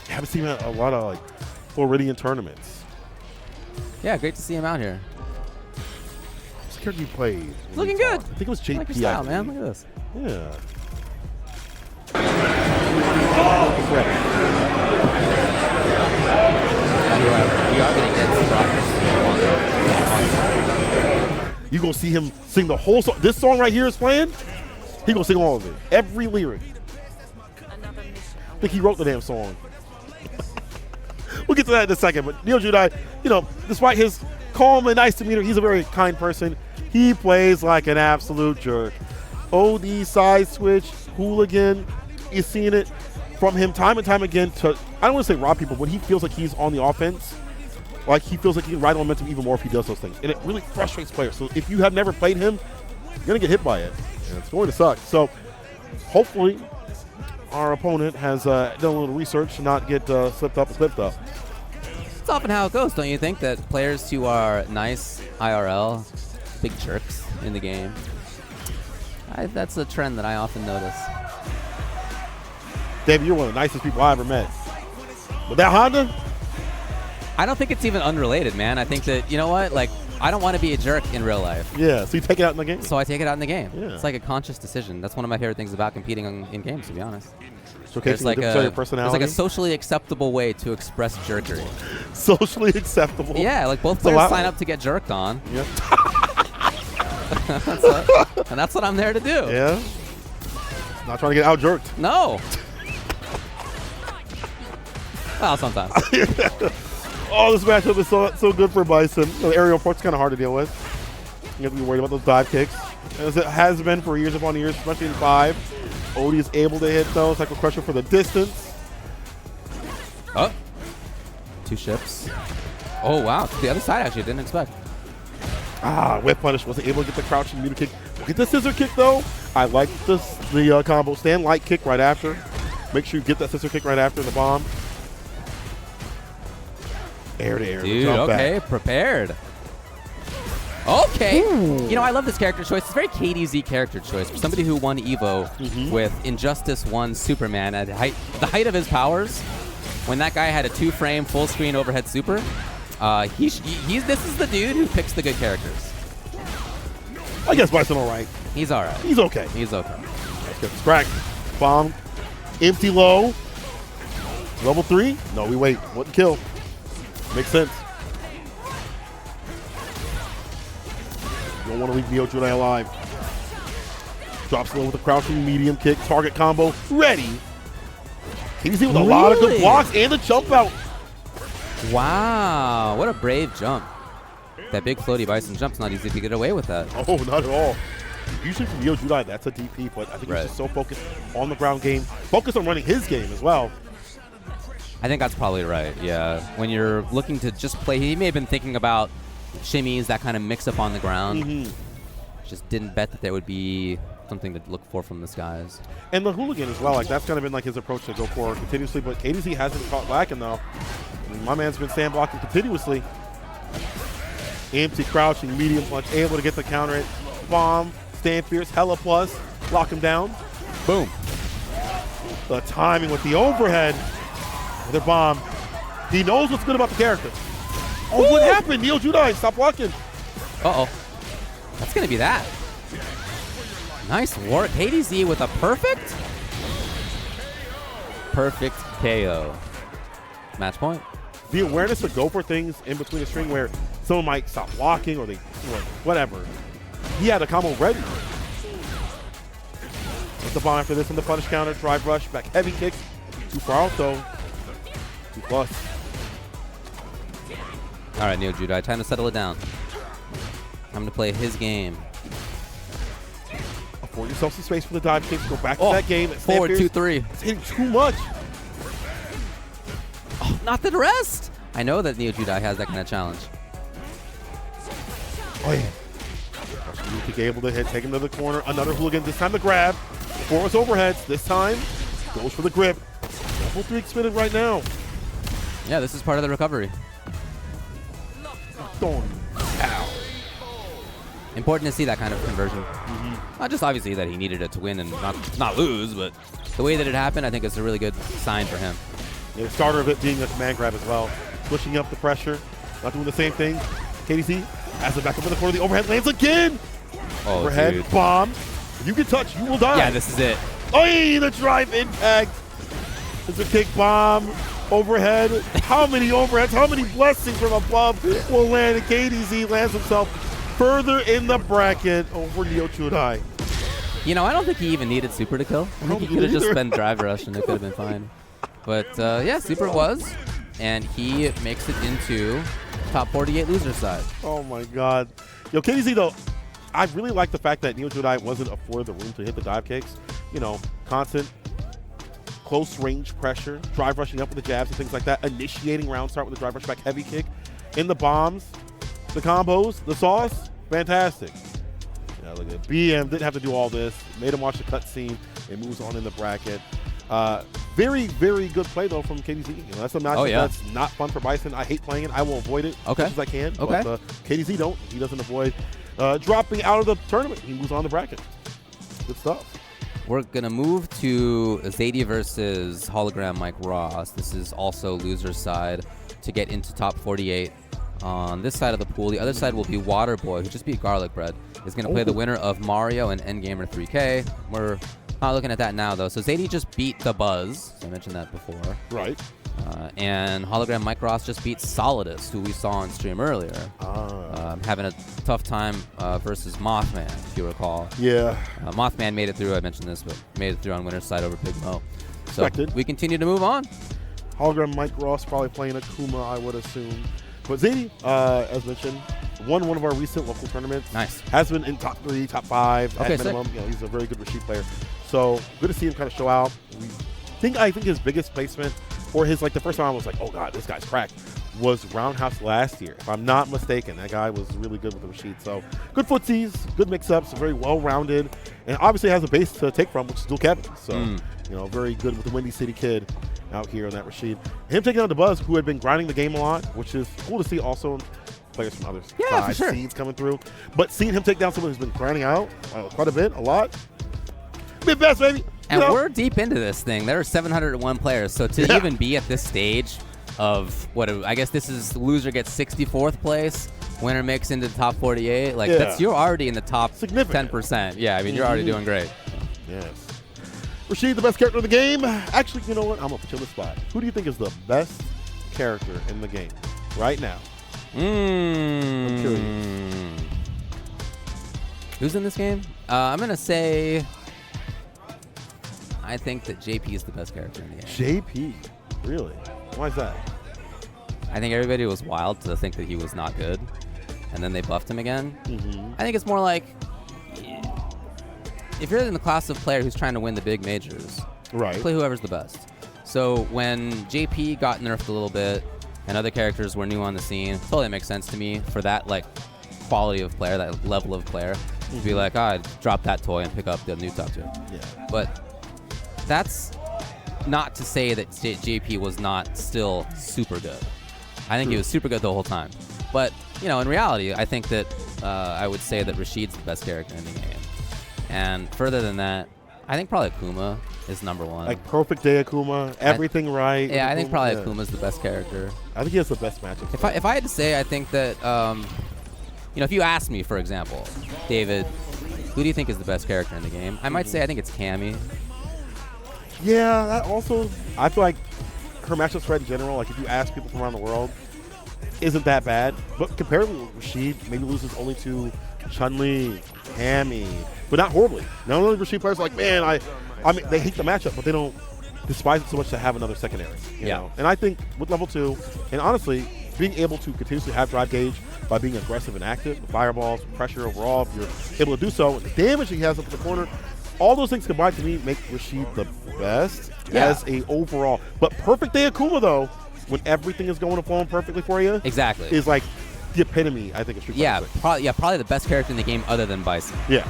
I haven't seen a lot of Floridian tournaments. Yeah, great to see him out here. What's the character you played? Looking good. I think it was JP. I like your style, man. Look at this. Yeah. We are going to get You gonna see him sing the whole song. This song right here is playing. He gonna sing all of it, every lyric. I think he wrote the damn song. We'll get to that in a second. But Neo Judai, despite his calm and nice demeanor, he's a very kind person. He plays like an absolute jerk. OD side switch, hooligan. You're seeing it from him time and time again to, I don't want to say rob people, when he feels like he's on the offense, like he feels like he can ride the momentum even more if he does those things. And it really frustrates players. So if you have never played him, you're going to get hit by it. And it's going to suck. So hopefully our opponent has done a little research to not get slipped up and clipped up. It's often how it goes, don't you think? That players who are nice IRL, big jerks in the game. That's a trend that I often notice. David, you're one of the nicest people I ever met. With that Honda? I don't think it's even unrelated, man. I think that, you know what? Like, I don't want to be a jerk in real life. Yeah, so you take it out in the game? So I take it out in the game. Yeah. It's like a conscious decision. That's one of my favorite things about competing in games, to be honest. So there's like your personality? There's like a socially acceptable way to express jerkery. Socially acceptable? Yeah, like both players sign up to get jerked on. Yep. And that's what I'm there to do. Yeah? Not trying to get out-jerked. No. Well, sometimes. Oh, this matchup is so good for Bison. The aerial approach is kind of hard to deal with. You have to be worried about those dive kicks, as it has been for years upon years, especially in 5. Odie is able to hit those. Cycle Crusher for the distance. Oh. 2 ships. Oh, wow. The other side, actually, didn't expect. Whip punish. Wasn't able to get the crouching muta kick. Get the scissor kick, though. I like the combo. Stand light kick right after. Make sure you get that scissor kick right after the bomb. Air to air. Dude, okay. Back. Prepared. Okay. Ooh. I love this character choice. It's a very KDZ character choice for somebody who won Evo with Injustice 1 Superman at the height of his powers. When that guy had a 2-frame full screen overhead super, this is the dude who picks the good characters. I guess Bison all right. He's all right. He's okay. He's okay. Let's get crack. Bomb. Empty low. Level 3. No, we wait. Wouldn't kill. Makes sense. You don't want to leave Neo Judai alive. Drops low with a crouching medium kick. Target combo. Ready. KDZ with a lot of good blocks and the jump out. Wow, what a brave jump. That big floaty bison jump's not easy to get away with that. Oh, not at all. Usually for Neo Judai, that's a DP, but I think he's just so focused on the ground game, focused on running his game as well. I think that's probably right, yeah. When you're looking to just play, he may have been thinking about shimmies, that kind of mix-up on the ground. Just didn't bet that there would be something to look for from the skies. And the hooligan as well, like that's kind of been like his approach to go for continuously, but KDZ hasn't caught lacking though. My man's been sandblocking continuously. Empty crouching, medium punch, able to get the counter hit. Bomb, stand fierce, hella plus, lock him down. Boom. The timing with the overhead. Another bomb. He knows what's good about the character. Oh, what happened? Neo Judai, stop blocking. Uh-oh. That's going to be that. Nice work. KDZ with a perfect KO. Match point. The awareness to go for things in between a string where someone might stop blocking or they, whatever. He had a combo ready. With the bomb after this on the punish counter, drive rush, back heavy kicks. Too far out though. 2+. All right, Neo Judai, time to settle it down. Time to play his game. Afford yourself some space for the dive kicks. Go back to that game. Forward 2-3. It's hitting too much. Oh, not the rest. I know that Neo Judai has that kind of challenge. Oh, yeah. Kick able to hit, take him to the corner. Another hooligan, this time the grab. Before it was overheads, this time goes for the grip. Double 3 spinning right now. Yeah, this is part of the recovery. Ow. Important to see that kind of conversion. Not just obviously that he needed it to win and not lose, but the way that it happened, I think it's a really good sign for him. Yeah, the starter of it being a command grab as well. Pushing up the pressure, not doing the same thing. KDZ has it back up in the corner. The overhead lands again. Oh, overhead dude. Bomb. If you get touched, you will die. Yeah, this is it. Oh, the drive impact. It's a kick bomb. Overhead. How many overheads, how many blessings from above will land? And KDZ lands himself further in the bracket over Neo Judai. You know, I don't think he even needed Super to kill. I think he could have just been drive rush and it could have been fine. But yeah, Super it was. And he makes it into top 48 loser side. Oh my God. Yo, KDZ though, I really like the fact that Neo Judai wasn't afforded the room to hit the dive kicks. You know, constant close range pressure, drive rushing up with the jabs and things like that, initiating round start with the drive rush back heavy kick, in the bombs, the combos, the sauce, fantastic. Yeah, look at BM, didn't have to do all this, made him watch the cutscene, and moves on in the bracket. Very, very good play though from KDZ. You know, that's a matchup that's not fun for Bison. I hate playing it. I will avoid it as much as I can. Okay. But KDZ don't. He doesn't avoid dropping out of the tournament. He moves on the bracket. Good stuff. We're going to move to Zadie versus Hologram Mike Ross. This is also loser side to get into top 48. On this side of the pool, the other side will be Waterboy, who just beat Garlic Bread. Is going to play the winner of Mario and Endgamer 3K. We're not looking at that now, though. So Zadie just beat The Buzz. I mentioned that before. Right. And Hologram Mike Ross just beat Solidus, who we saw on stream earlier. Having a tough time versus Mothman, if you recall. Yeah. Mothman made it through. I mentioned this, but made it through on winner's side over Big Mo. So Expected. we continue to move on. Hologram Mike Ross probably playing Akuma, I would assume. But Zadie, as mentioned, won one of our recent local tournaments. Nice. Has been in top 3, top 5 at minimum. You know, he's a very good Rashid player. So good to see him kind of show out. I think his biggest placement, or his the first time I was like, oh God, this guy's cracked, was Roundhouse last year. If I'm not mistaken, that guy was really good with the Rashid. So good footsies, good mix-ups, very well-rounded, and obviously has a base to take from, which is Dual Kevin. So, you know, very good with the Windy City kid out here on that Rashid. Him taking on the Buzz, who had been grinding the game a lot, which is cool to see also players from other seeds coming through. But seeing him take down someone who's been grinding out quite a bit, a lot. Mid-best, baby. And we're deep into this thing. There are 701 players, so to even be at this stage of I guess this is loser gets 64th place, winner makes into the top 48. You're already in the top 10%. Yeah, I mean you're already doing great. Yes. Rashid, the best character in the game. Actually, you know what? I'm gonna put you on the spot. Who do you think is the best character in the game right now? I'm curious. Who's in this game? I'm gonna say. I think that JP is the best character in the game. JP? Really? Why is that? I think everybody was wild to think that he was not good, and then they buffed him again. I think it's more like, if you're in the class of player who's trying to win the big majors, play whoever's the best. So when JP got nerfed a little bit, and other characters were new on the scene, it totally makes sense to me for that like quality of player, that level of player, to be like, drop that toy and pick up the new top 2. Yeah. But that's not to say that JP was not still super good. I think he was super good the whole time. But, you know, in reality, I think that I would say that Rashid's the best character in the game. And further than that, I think probably Akuma is number 1. Like perfect day Akuma, everything right. Yeah, I think probably Akuma's the best character. I think he has the best matchup. If I had to say, I think that, you know, if you asked me, for example, David, who do you think is the best character in the game? I might say I think it's Cammy. Yeah, that also, I feel like her matchup spread in general, like if you ask people from around the world, isn't that bad. But comparatively with Rashid, maybe loses only to Chun-Li, Cammy, but not horribly. Not only Rashid players are like, man, I mean, they hate the matchup, but they don't despise it so much to have another secondary. You know? And I think with level 2, and honestly, being able to continuously have drive gauge by being aggressive and active, with fireballs, pressure overall, if you're able to do so, and the damage he has up in the corner, all those things combined to me make Rashid the best as a overall. But perfect day Akuma though, when everything is going to flow perfectly for you, is like the epitome, I think, of Street Fighter. Probably the best character in the game other than Bison. Yeah.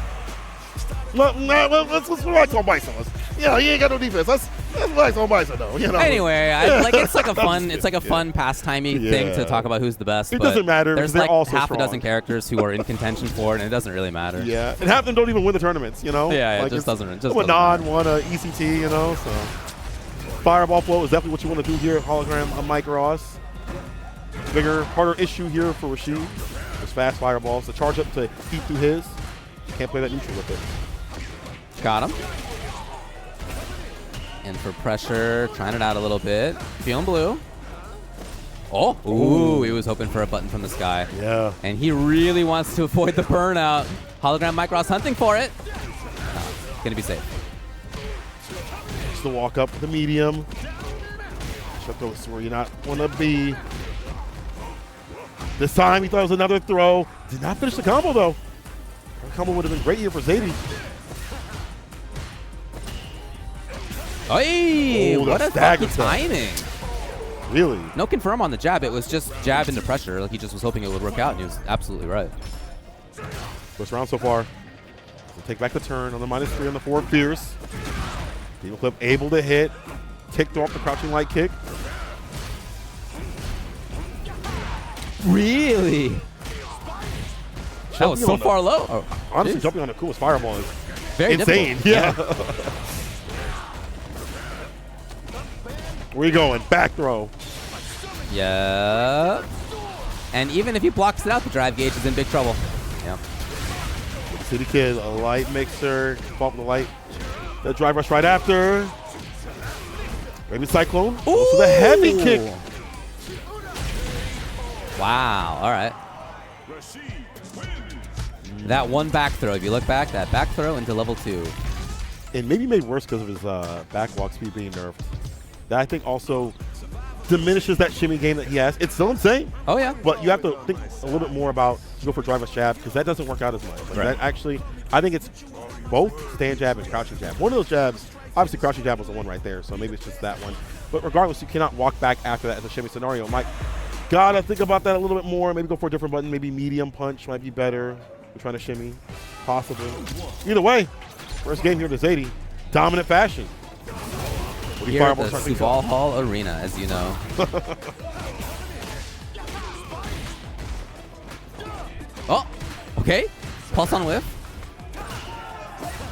Let's relax on Bison. Yeah, he ain't got no defense. Let's relax on Bison though. You know. Anyway, it's like a fun pastimey thing to talk about who's the best. It doesn't matter. There's like half a dozen characters who are in contention for it, and it doesn't really matter. Yeah, and half of them don't even win the tournaments. You know. Yeah, like it just doesn't. Nod won a ECT. You know, so fireball flow is definitely what you want to do here at Hologram on Mike Ross. Bigger, harder issue here for Rashid. Those fast fireballs. The charge up to eat through his. Can't play that neutral with it. Got him. And for pressure, trying it out a little bit. Feeling blue. Oh, ooh, he was hoping for a button from the sky. Yeah. And he really wants to avoid the burnout. Hologram Mike Ross hunting for it. Gonna be safe. Just the walk up with the medium. Shut those where you not want to be. This time he thought it was another throw. Did not finish the combo though. The combo would have been great here for Zadie. Hey, what a fucking timing. Really? No confirm on the jab. It was just jab into pressure. Like he just was hoping it would work out, and he was absolutely right. First round so far. We'll take back the turn on the -3 on the forward Fierce. Demon Clip able to hit. Kicked off the crouching light kick. Really? That was so far low. Oh, honestly, jumping on the coolest fireball is very insane. Yeah. Where you going? Back throw. Yeah. And even if he blocks it out, the drive gauge is in big trouble. Yeah. City Kid, a light mixer. Fought with the light. The drive rush right after. Maybe Cyclone. Also the heavy kick. Wow. All right. That one back throw, if you look back, that back throw into level 2. And maybe made worse because of his back walk speed being nerfed. That I think also diminishes that shimmy game that he has. It's still insane. Oh, yeah. But you have to think a little bit more about go for drive rush jab because that doesn't work out as much. Like right. That actually, I think it's both stand jab and crouching jab. One of those jabs, obviously crouching jab was the one right there, so maybe it's just that one. But regardless, you cannot walk back after that as a shimmy scenario. Mike, gotta think about that a little bit more. Maybe go for a different button. Maybe medium punch might be better. We're trying to shimmy, possibly. Either way, first game here to Zadie, dominant fashion. Here at the Subal Hall Arena, as you know. Oh, okay. Pulse on whiff.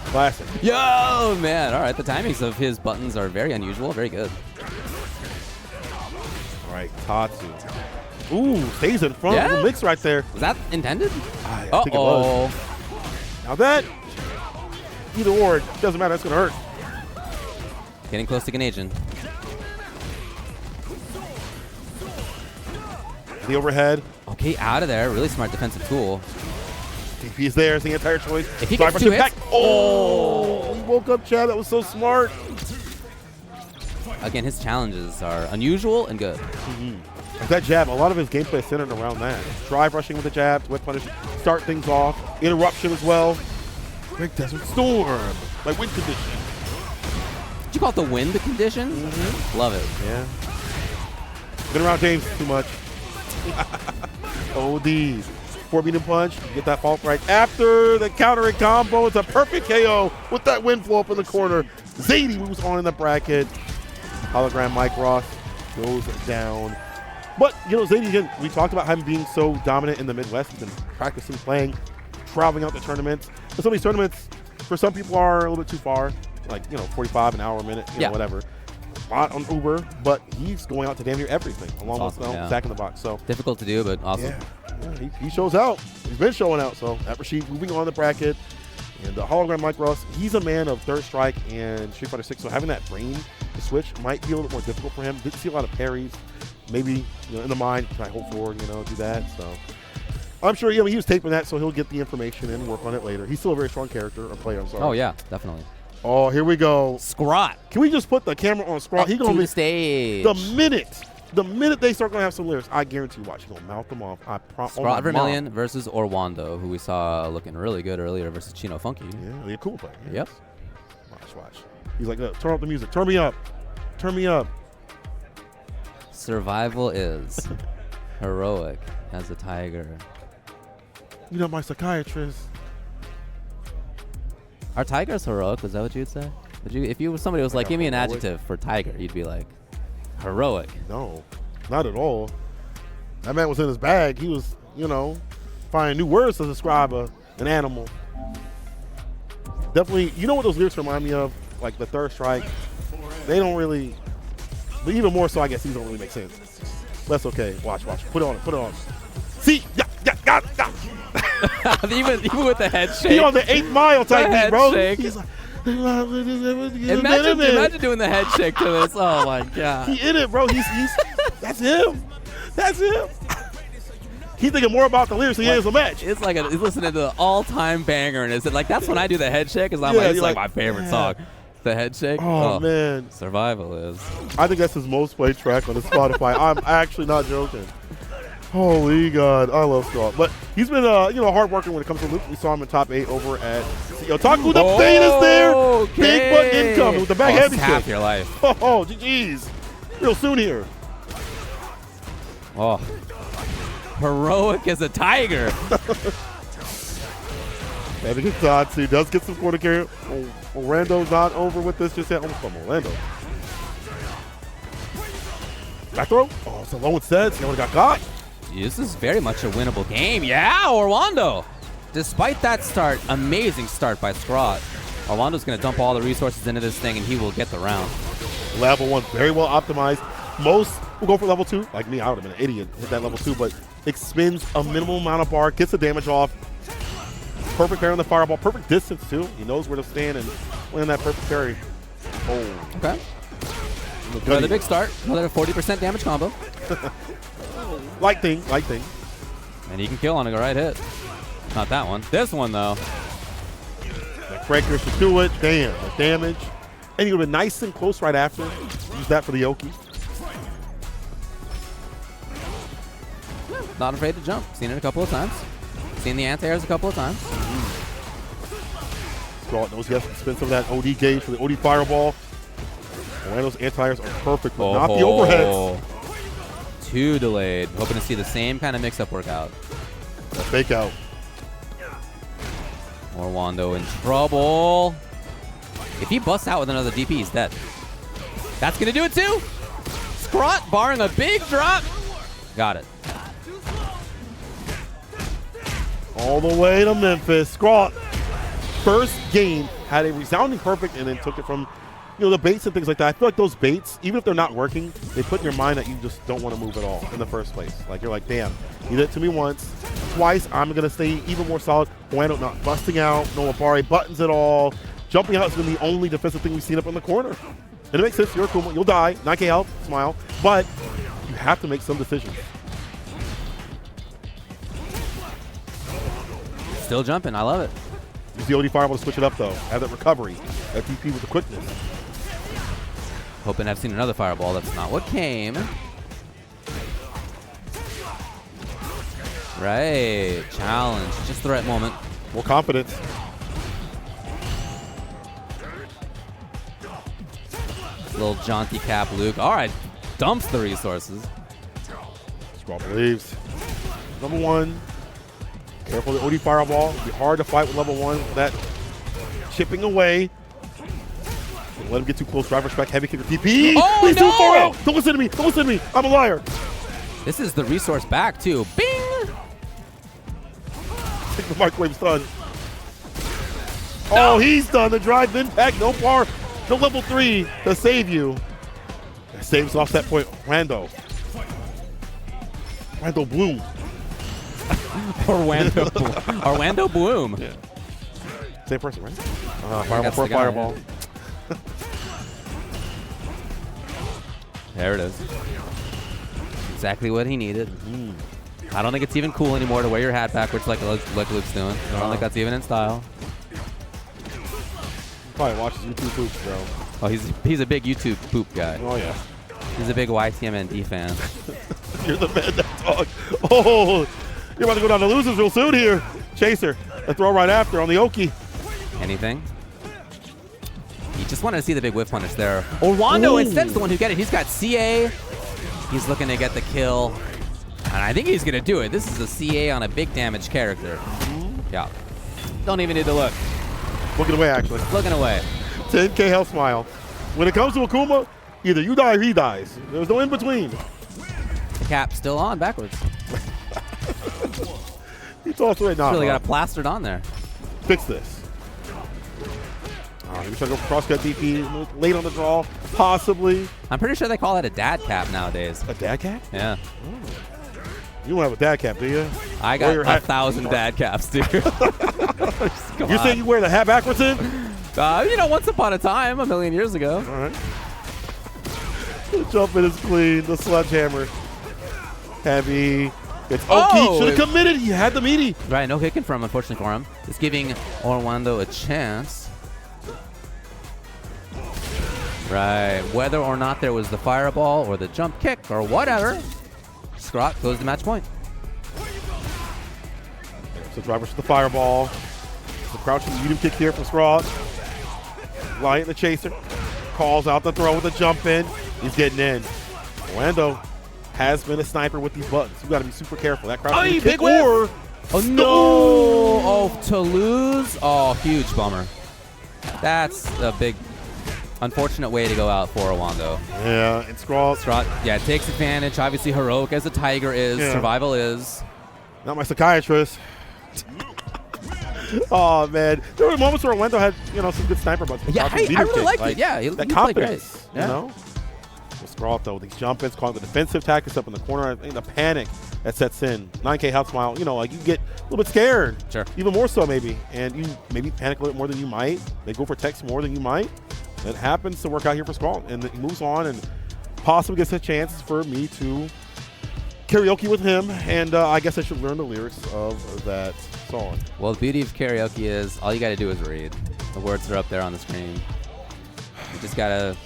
Classic. Yo, man. All right, the timings of his buttons are very unusual, very good. All right, Tatsu. Ooh, stays in front of the mix right there. Was that intended? I think it was. Now that, either or, it doesn't matter. That's going to hurt. Getting close to Ganajin. The overhead. Okay, out of there. Really smart defensive tool. DP is there. It's the entire choice. If he gets 2 hits. Oh, woke up Chad. That was so smart. Again, his challenges are unusual and good. That jab, a lot of his gameplay is centered around that. Drive rushing with the jab, whip punish, start things off. Interruption as well. Big Desert Storm, like wind condition. Did you call it the wind condition? Love it. Yeah. Been around James too much. OD. 4-beating punch. Get that fault right after the countering combo. It's a perfect KO with that wind flow up in the corner. Zadie moves on in the bracket. Hologram Mike Ross goes down. But, you know, Zadie, again, we talked about him being so dominant in the Midwest. He's been practicing, playing, traveling out to tournaments. And some of these tournaments, for some people, are a little bit too far. Like, you know, 45 an hour a minute, you know, whatever. Not on Uber, but he's going out to damn near everything, along with stacking the box. So difficult to do, but awesome. Yeah, he shows out. He's been showing out. So at Rashid, moving on the bracket. And the Hologram Mike Ross, he's a man of Third Strike and Street Fighter 6. So having that brain to switch might be a little bit more difficult for him. Didn't see a lot of parries. Maybe, you know, in the mind, try hold forward, you know, do that. So I'm sure, he was taping that, so he'll get the information and work on it later. He's still a very strong character, or player, I'm sorry. Oh, yeah, definitely. Oh, here we go. Scrot. Can we just put the camera on Scrot? He's going to be stage. The minute they start going to have some lyrics, I guarantee you, watch, he's going to mouth them off. Scrot Vermillion versus Orwando, who we saw looking really good earlier, versus Chino Funky. Yeah, they're a cool player. Yeah. Yep. Watch. He's like, turn up the music. Turn me up. Turn me up. Survival is heroic as a tiger. You know, my psychiatrist. Are tigers heroic? Is that what you'd say? If you somebody was like, give me an adjective for tiger, you'd be like, heroic. No, not at all. That man was in his bag. He was, you know, finding new words to describe an animal. Definitely, you know what those lyrics remind me of? Like the Third Strike. They don't really, but even more so, I guess these don't really make sense. That's okay. Watch. Put it on. See, yeah. even with the head shake. He on the 8 Mile type beat, bro. Shake. He's like, imagine doing the head shake to this. Oh my god. He in it, bro. He's that's him. That's him. He's thinking more about the lyrics than he is the match. It's like he's listening to the all-time banger, and is it like that's when I do the head shake? Cause it's like my favorite song. The head shake. Oh man. Survival is. I think that's his most played track on the Spotify. I'm actually not joking. Holy God, I love Scott. But he's been, hard working when it comes to Luke. We saw him in top 8 over at Otaku. The fade is there. Okay. Big butt incoming with the back heavy half kick. your life. Oh, GG's. Real soon here. Oh. Heroic as a tiger. Heavy kick Tatsu does get some corner carry. Orando's not over with this just yet. Almost from Orlando. Back throw. Oh, it's a low and sets. He only got caught. This is very much a winnable game. Yeah, Orwando. Despite that start, amazing start by Scrot. Orwando's going to dump all the resources into this thing, and he will get the round. Level 1, very well optimized. Most will go for level 2. Like me, I would have been an idiot, hit that level 2, but expends a minimal amount of bar, gets the damage off. Perfect parry on the fireball, perfect distance too. He knows where to stand and land that perfect parry. Oh. Okay. Another big start. Another 40% damage combo. Light thing. And he can kill on a right hit. Not that one. This one, though. The cranker should do it. Damn, the damage. And he would have been nice and close right after. Use that for the Oki. Not afraid to jump. Seen it a couple of times. Seen the anti-airs a couple of times. Scott knows he has to spend some of that OD gauge for the OD fireball. Orlando's anti-airs are perfect, but not the overheads. Too delayed. Hoping to see the same kind of mix-up workout. The fake out. Orwando in trouble. If he busts out with another DP, he's dead. That's going to do it too. Scrot barring a big drop. Got it. All the way to Memphis. Scrot, first game, had a resounding perfect and then took it from the baits and things like that. I feel like those baits, even if they're not working, they put in your mind that you just don't want to move at all in the first place. Like, you're like, damn, you did it to me once. Twice, I'm going to stay even more solid. Bueno not busting out, no Apari buttons at all. Jumping out is going to be the only defensive thing we've seen up in the corner. And it makes sense. You're cool. You'll die. 9K health. Smile. But you have to make some decisions. Still jumping. I love it. Use the OD Fireball to switch it up, though. Have that recovery. That DP with the quickness. Hoping I've seen another fireball. That's not what came. Right. Challenge. Just the right moment. More confidence. Little jaunty cap Luke. All right. Dumps the resources. Scrawl believes. Number 1. Careful of the OD Fireball. It'll be hard to fight with level 1. That chipping away. Don't let him get too close. Drive respect. Heavy kicker DP. Oh, He's no! too far out. Don't listen to me. Don't listen to me. I'm a liar. This is the resource back, too. Bing! Take the microwave stun. Oh, he's done. The drive impact. No par. No level 3 to save you. That saves off that point. Rando Bloom. Orlando Bloom. Yeah. Same person, right? Fireball for a fireball. There it is. Exactly what he needed. I don't think it's even cool anymore to wear your hat backwards like Luke's doing. I don't think that's even in style. Probably watches YouTube poops, bro. Oh, he's a big YouTube poop guy. Oh, yeah. He's a big YTMND fan. You're the man, that dog. Oh, you're about to go down to losers real soon here. Chaser, a throw right after on the Oki. Anything? He just wanted to see the big whiff punish there. Orlando instead is the one who got it. He's got CA. He's looking to get the kill. And I think he's going to do it. This is a CA on a big damage character. Yeah. Don't even need to look. Looking away, actually. Looking away. 10K health smile. When it comes to Akuma, either you die or he dies. There's no in between. Cap still on backwards. He tossed away. Nah, Really got it plastered on there. Fix this. All right, maybe try to go for crosscut DP. Late on the draw, possibly. I'm pretty sure they call that a dad cap nowadays. A dad cap? Yeah. You don't have a dad cap, do you? I got 1,000 dad caps, dude. You're saying you wear the hat backwards in? Once upon a time, a million years ago. All right. The jump in is clean. The sledgehammer. Heavy. It's Oki. Should have committed. He had the meaty. Right, no kicking from, unfortunately for him. It's giving Orlando a chance. Right, whether or not there was the fireball or the jump kick or whatever, Scrot goes to match point. So drivers for the fireball. The crouching medium kick here from Scrot. Light the chaser. Calls out the throw with a jump in. He's getting in. Orlando has been a sniper with these buttons. You got to be super careful. That crouching kick or... Oh, no! Oh, to lose? Oh, huge bummer. That's a big, unfortunate way to go out for Orlando. Yeah, and Scrot, yeah, takes advantage. Obviously, heroic as a tiger is, survival is. Not my psychiatrist. Oh, man. There were moments where Orlando had, some good sniper buttons. Yeah, I really liked it. Yeah, he played great. You know? Scrot, though, these jump ins, calling the defensive tactics up in the corner, I think the panic that sets in. 9K health smile, you get a little bit scared. Sure. Even more so, maybe. And you maybe panic a little bit more than you might. They go for text more than you might. It happens to work out here for Scrot. And he moves on and possibly gets a chance for me to karaoke with him. And I guess I should learn the lyrics of that song. Well, the beauty of karaoke is all you got to do is read. The words are up there on the screen. You just got to...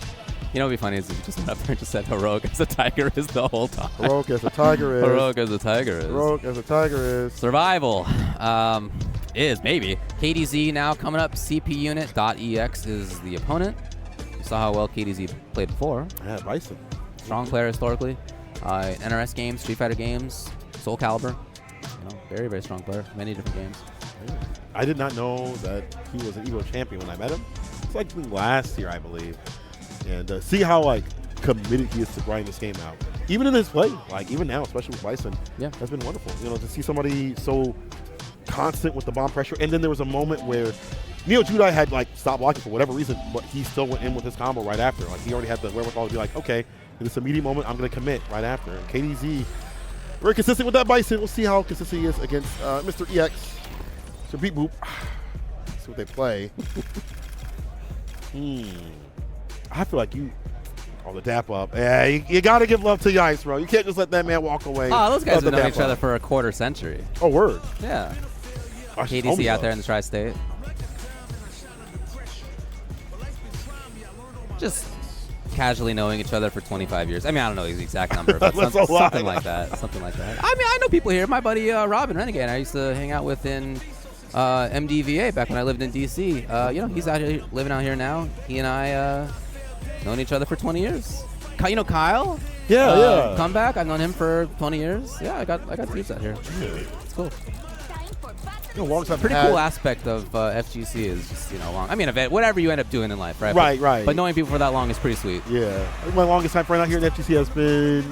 what'd be funny is if you just went up there and just said heroic as a tiger is the whole time. Heroic as a tiger is. Heroic as a tiger is. Heroic as a tiger is. Survival is maybe. KDZ now coming up. CP Unit.ex is the opponent. You saw how well KDZ played before. Yeah, Bison. Strong player historically. NRS games, Street Fighter games, Soul Calibur. Very, very strong player. Many different games. I did not know that he was an Evo champion when I met him. It's like last year, I believe. And see how committed he is to grind this game out. Even in his play, even now, especially with Bison, that's been wonderful. To see somebody so constant with the bomb pressure. And then there was a moment where Neo Judai had stopped blocking for whatever reason, but he still went in with his combo right after. He already had the wherewithal to be okay, in this immediate moment, I'm going to commit right after. And KDZ, very consistent with that Bison. We'll see how consistent he is against Mr. EX. So beat boop. See what they play. I feel like the dap up. Yeah, you got to give love to Yice, bro. You can't just let that man walk away. Oh, those guys have known each other for a quarter century. Oh, word. Yeah. KDC out there in the tri-state. Just casually knowing each other for 25 years. I mean, I don't know the exact number, but That's something like that. Something like that. I mean, I know people here. My buddy Robin Renegade, I used to hang out with in MDVA back when I lived in DC. You know, he's out here living out here now. He and I known each other for 20 years. You know Kyle? Yeah. Comeback. I've known him for 20 years. Yeah, I got dudes out here. It's cool. You know, Pretty cool aspect of FGC is just, you know, long. I mean, whatever you end up doing in life, right? Right. But knowing people for that long is pretty sweet. Yeah. I think my longest time frame out here in FGC has been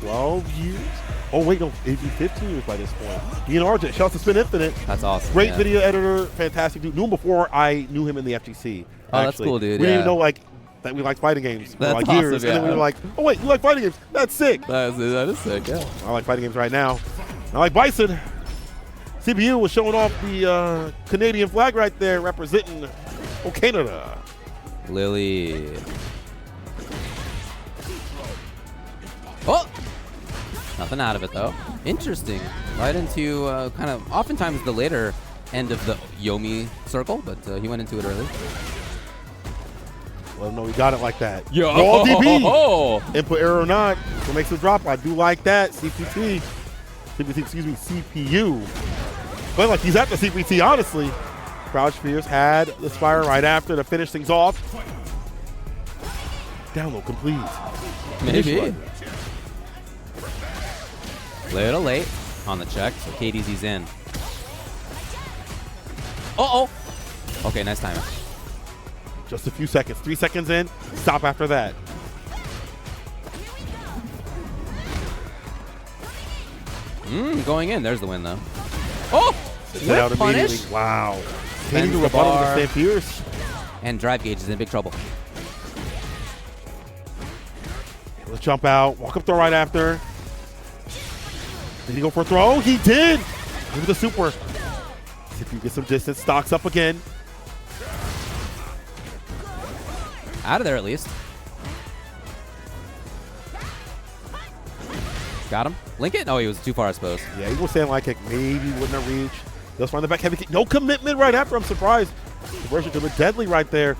12 years. Oh, wait, no, it'd be 15 years by this point. Me and RJ, shouts to Spin Infinite. That's awesome. Great video editor, fantastic dude. Knew him before I knew him in the FGC. Oh, that's cool, dude. We didn't even know, like, that we liked fighting games for like awesome, years. yeah. And then we were like, oh, wait, you like fighting games? That's sick. That is sick, yeah. I like fighting games right now. I like Bison. CPU was showing off the Canadian flag right there, representing Canada. Lily. Oh! Nothing out of it, though. Interesting. Right into kind of oftentimes the later end of the Yomi circle, but he went into it early. Well, no, he got it like that. Yo. Raw DP. Input error or not. What makes the drop? I do like that. CPT, excuse me, CPU. But like he's at the CPT, honestly. Crouch Fierce had the Spire right after to finish things off. Download complete. Maybe. Little late on the check, so KDZ's in. Uh-oh. Okay, nice timing. Just a few seconds. 3 seconds in. Stop after that. Going in. There's the win, though. Oh! Get out immediately. Punish. Wow. Bends Can't even the rebuttal bar. with the Fierce. And Drive Gauge is in big trouble. Let's jump out. Walk up throw right after. Did he go for a throw? He did! Give it the super. See if you get some distance. Stocks up again. Out of there, at least. Got him. Link it? Oh, he was too far, I suppose. Yeah, he was saying like maybe wouldn't have reached. Let's find the back heavy kick. No commitment right after. I'm surprised. Conversion could have been deadly right there.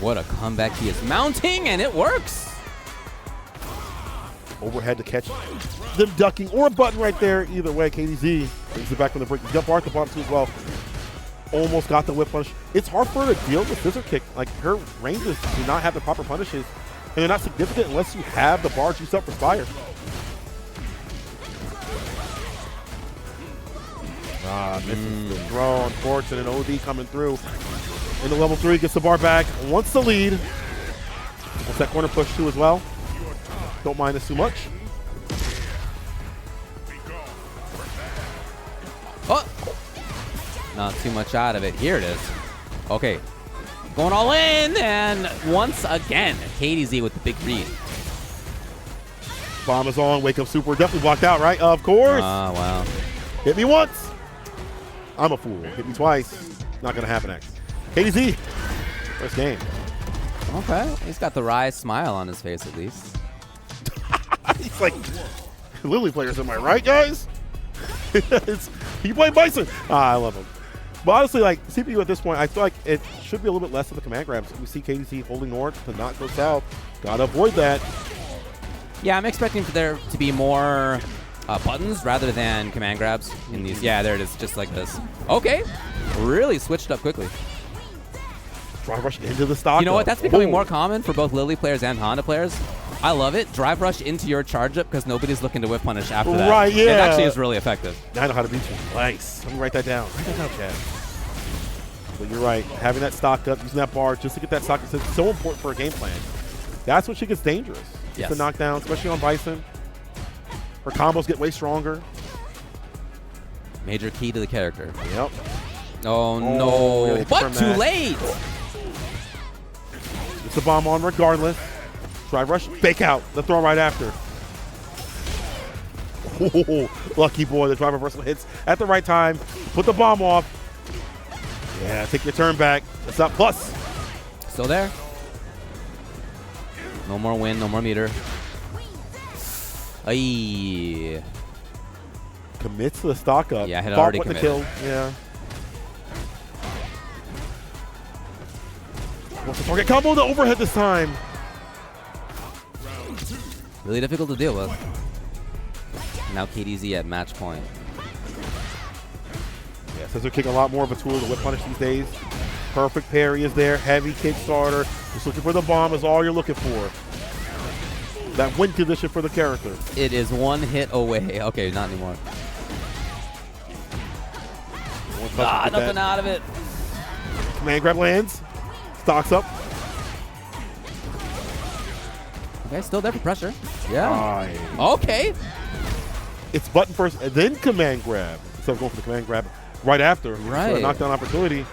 What a comeback he is mounting, and it works. Overhead to catch them ducking or a button right there. Either way, KDZ brings it back from the break. Jump art the bottom too as well. Almost got the whip punish. It's hard for her to deal with scissor kick. Like her ranges do not have the proper punishes, and they're not significant unless you have the bar juice up for Spire. Misses the throw. Unfortunate. OD coming through. Into level 3, gets the bar back. Wants the lead. Wants that corner push too as well. Don't mind this too much. Oh! Not too much out of it. Here it is. Okay. Going all in, and once again, KDZ with the big read. Bomb is on. Wake up super. Definitely blocked out, right? Of course. Oh, wow. Hit me once. I'm a fool. Hit me twice. Not going to happen next. KDZ. First game. Okay. He's got the wry smile on his face, at least. He's like, Lily players, am I right, guys? You play Bison. I love him. But honestly, like, CPU at this point, I feel like it should be a little bit less of the command grabs. We see KDZ holding north to not go south. Gotta avoid that. Yeah, I'm expecting for there to be more buttons rather than command grabs in these. Yeah, there it is, just like this. Okay. Really switched up quickly. Drive rush into the stock. You know what? That's becoming more common for both Lily players and Honda players. I love it. Drive rush into your charge up because nobody's looking to whip punish after that. Right, yeah. It actually is really effective. Now I know how to beat you. Nice. Let me write that down. Write that down, Chad. But you're right. Having that stock up, using that bar just to get that stock up is so important for a game plan. That's when she gets dangerous. Yes. The knockdown, especially on Bison. Her combos get way stronger. Major key to the character. Yep. Oh, no. Really But too late. It's a bomb on regardless. Drive rush, fake out. The throw right after. Oh, lucky boy. The drive reversal hits at the right time. Put the bomb off. Yeah, take your turn back. It's not plus. Still there. No more win, no more meter. Aye. Commits to the stock up. Yeah, had Fought already with the committed. kill. Yeah. What's the target combo? The overhead this time. Really difficult to deal with. Now KDZ at match point. Yeah, Scissor Kick a lot more of a tool to whip punish these days. Perfect parry is there. Heavy Kickstarter. Just looking for the bomb is all you're looking for. That win condition for the character. It is one hit away. Okay, not anymore. Nothing out of it. Command grab lands. Stocks up. Okay, still there for pressure. Yeah. Okay. It's button first and then command grab. Instead of going for the command grab right after. Right. So a knockdown opportunity.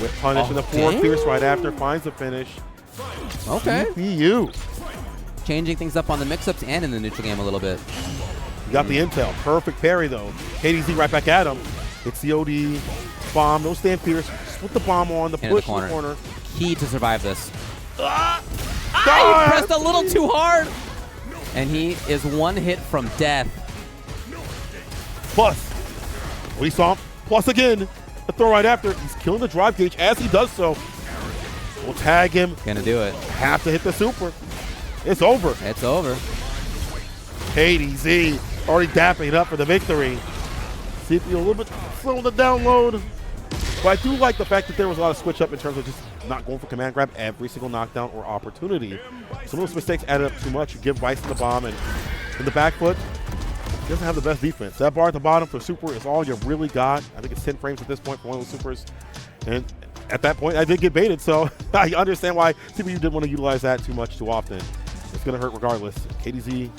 With punish and the 4 fierce right after. Finds the finish. Okay. CPU. Changing things up on the mix-ups and in the neutral game a little bit. You got the intel. Perfect parry though. KDZ right back at him. It's the OD. Bomb. No stand fierce. Split the bomb on. The push in the corner. Key to survive this. He pressed a little too hard. And he is one hit from death. Plus. We saw him. Plus again. The throw right after. He's killing the drive gauge as he does so. We'll tag him. Gonna do it. Have to hit the super. It's over. It's over. KDZ already dapping it up for the victory. CPU a little bit slow on the download. But I do like the fact that there was a lot of switch up in terms of just not going for command grab every single knockdown or opportunity. Some of those mistakes added up too much. You give Bison the bomb and in the back foot, he doesn't have the best defense. That bar at the bottom for super is all you really got. I think it's 10 frames at this point for one of those supers. And at that point, I did get baited, so I understand why CPU didn't want to utilize that too much too often. It's going to hurt regardless. KDZ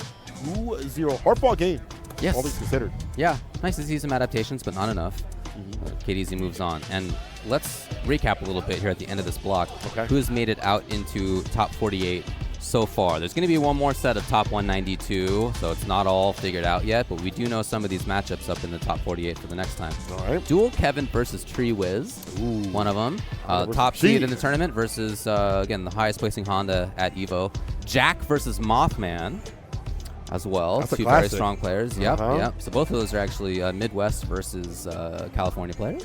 2-0. Hardball game. Yes. All things considered. Yeah. Nice to see some adaptations, but not enough. KDZ moves on. And let's recap a little bit here at the end of this block. Okay. Who's made it out into top 48 so far? There's going to be one more set of top 192, so it's not all figured out yet, but we do know some of these matchups up in the top 48 for the next time. All right. Dual Kevin versus Tree Wiz. Ooh. One of them. Top seed in the tournament versus, again, the highest placing Honda at EVO. Jack versus Mothman as well. That's a two classic. very strong players. Yep, yep. So both of those are actually Midwest versus California players.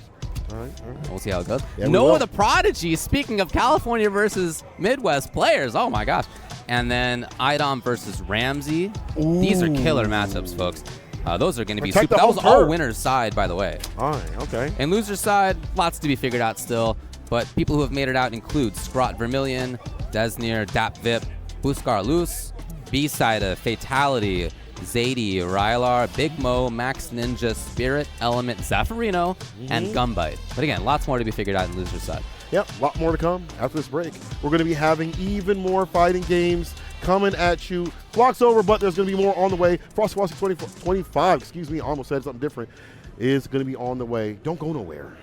All right. We'll see how it goes. Yeah, Noah the Prodigy, speaking of California versus Midwest players. Oh, my gosh. And then Idom versus Ramsey. Ooh. These are killer matchups, folks. Those are going to be Protect super. That was the all turf. winner's side, by the way. All right. Okay. And loser's side, lots to be figured out still. But people who have made it out include Scrot Vermilion, Desnir, Dap Vip, Buskar Loose, B-side of Fatality, Zadie, Rylar, Big Mo, Max Ninja, Spirit, Element, Zaffarino, and Gumbite. But again, lots more to be figured out in loser's side. Yep, a lot more to come after this break. We're going to be having even more fighting games coming at you. Block's over, but there's going to be more on the way. Frosty 25, excuse me, I almost said something different, is going to be on the way. Don't go nowhere.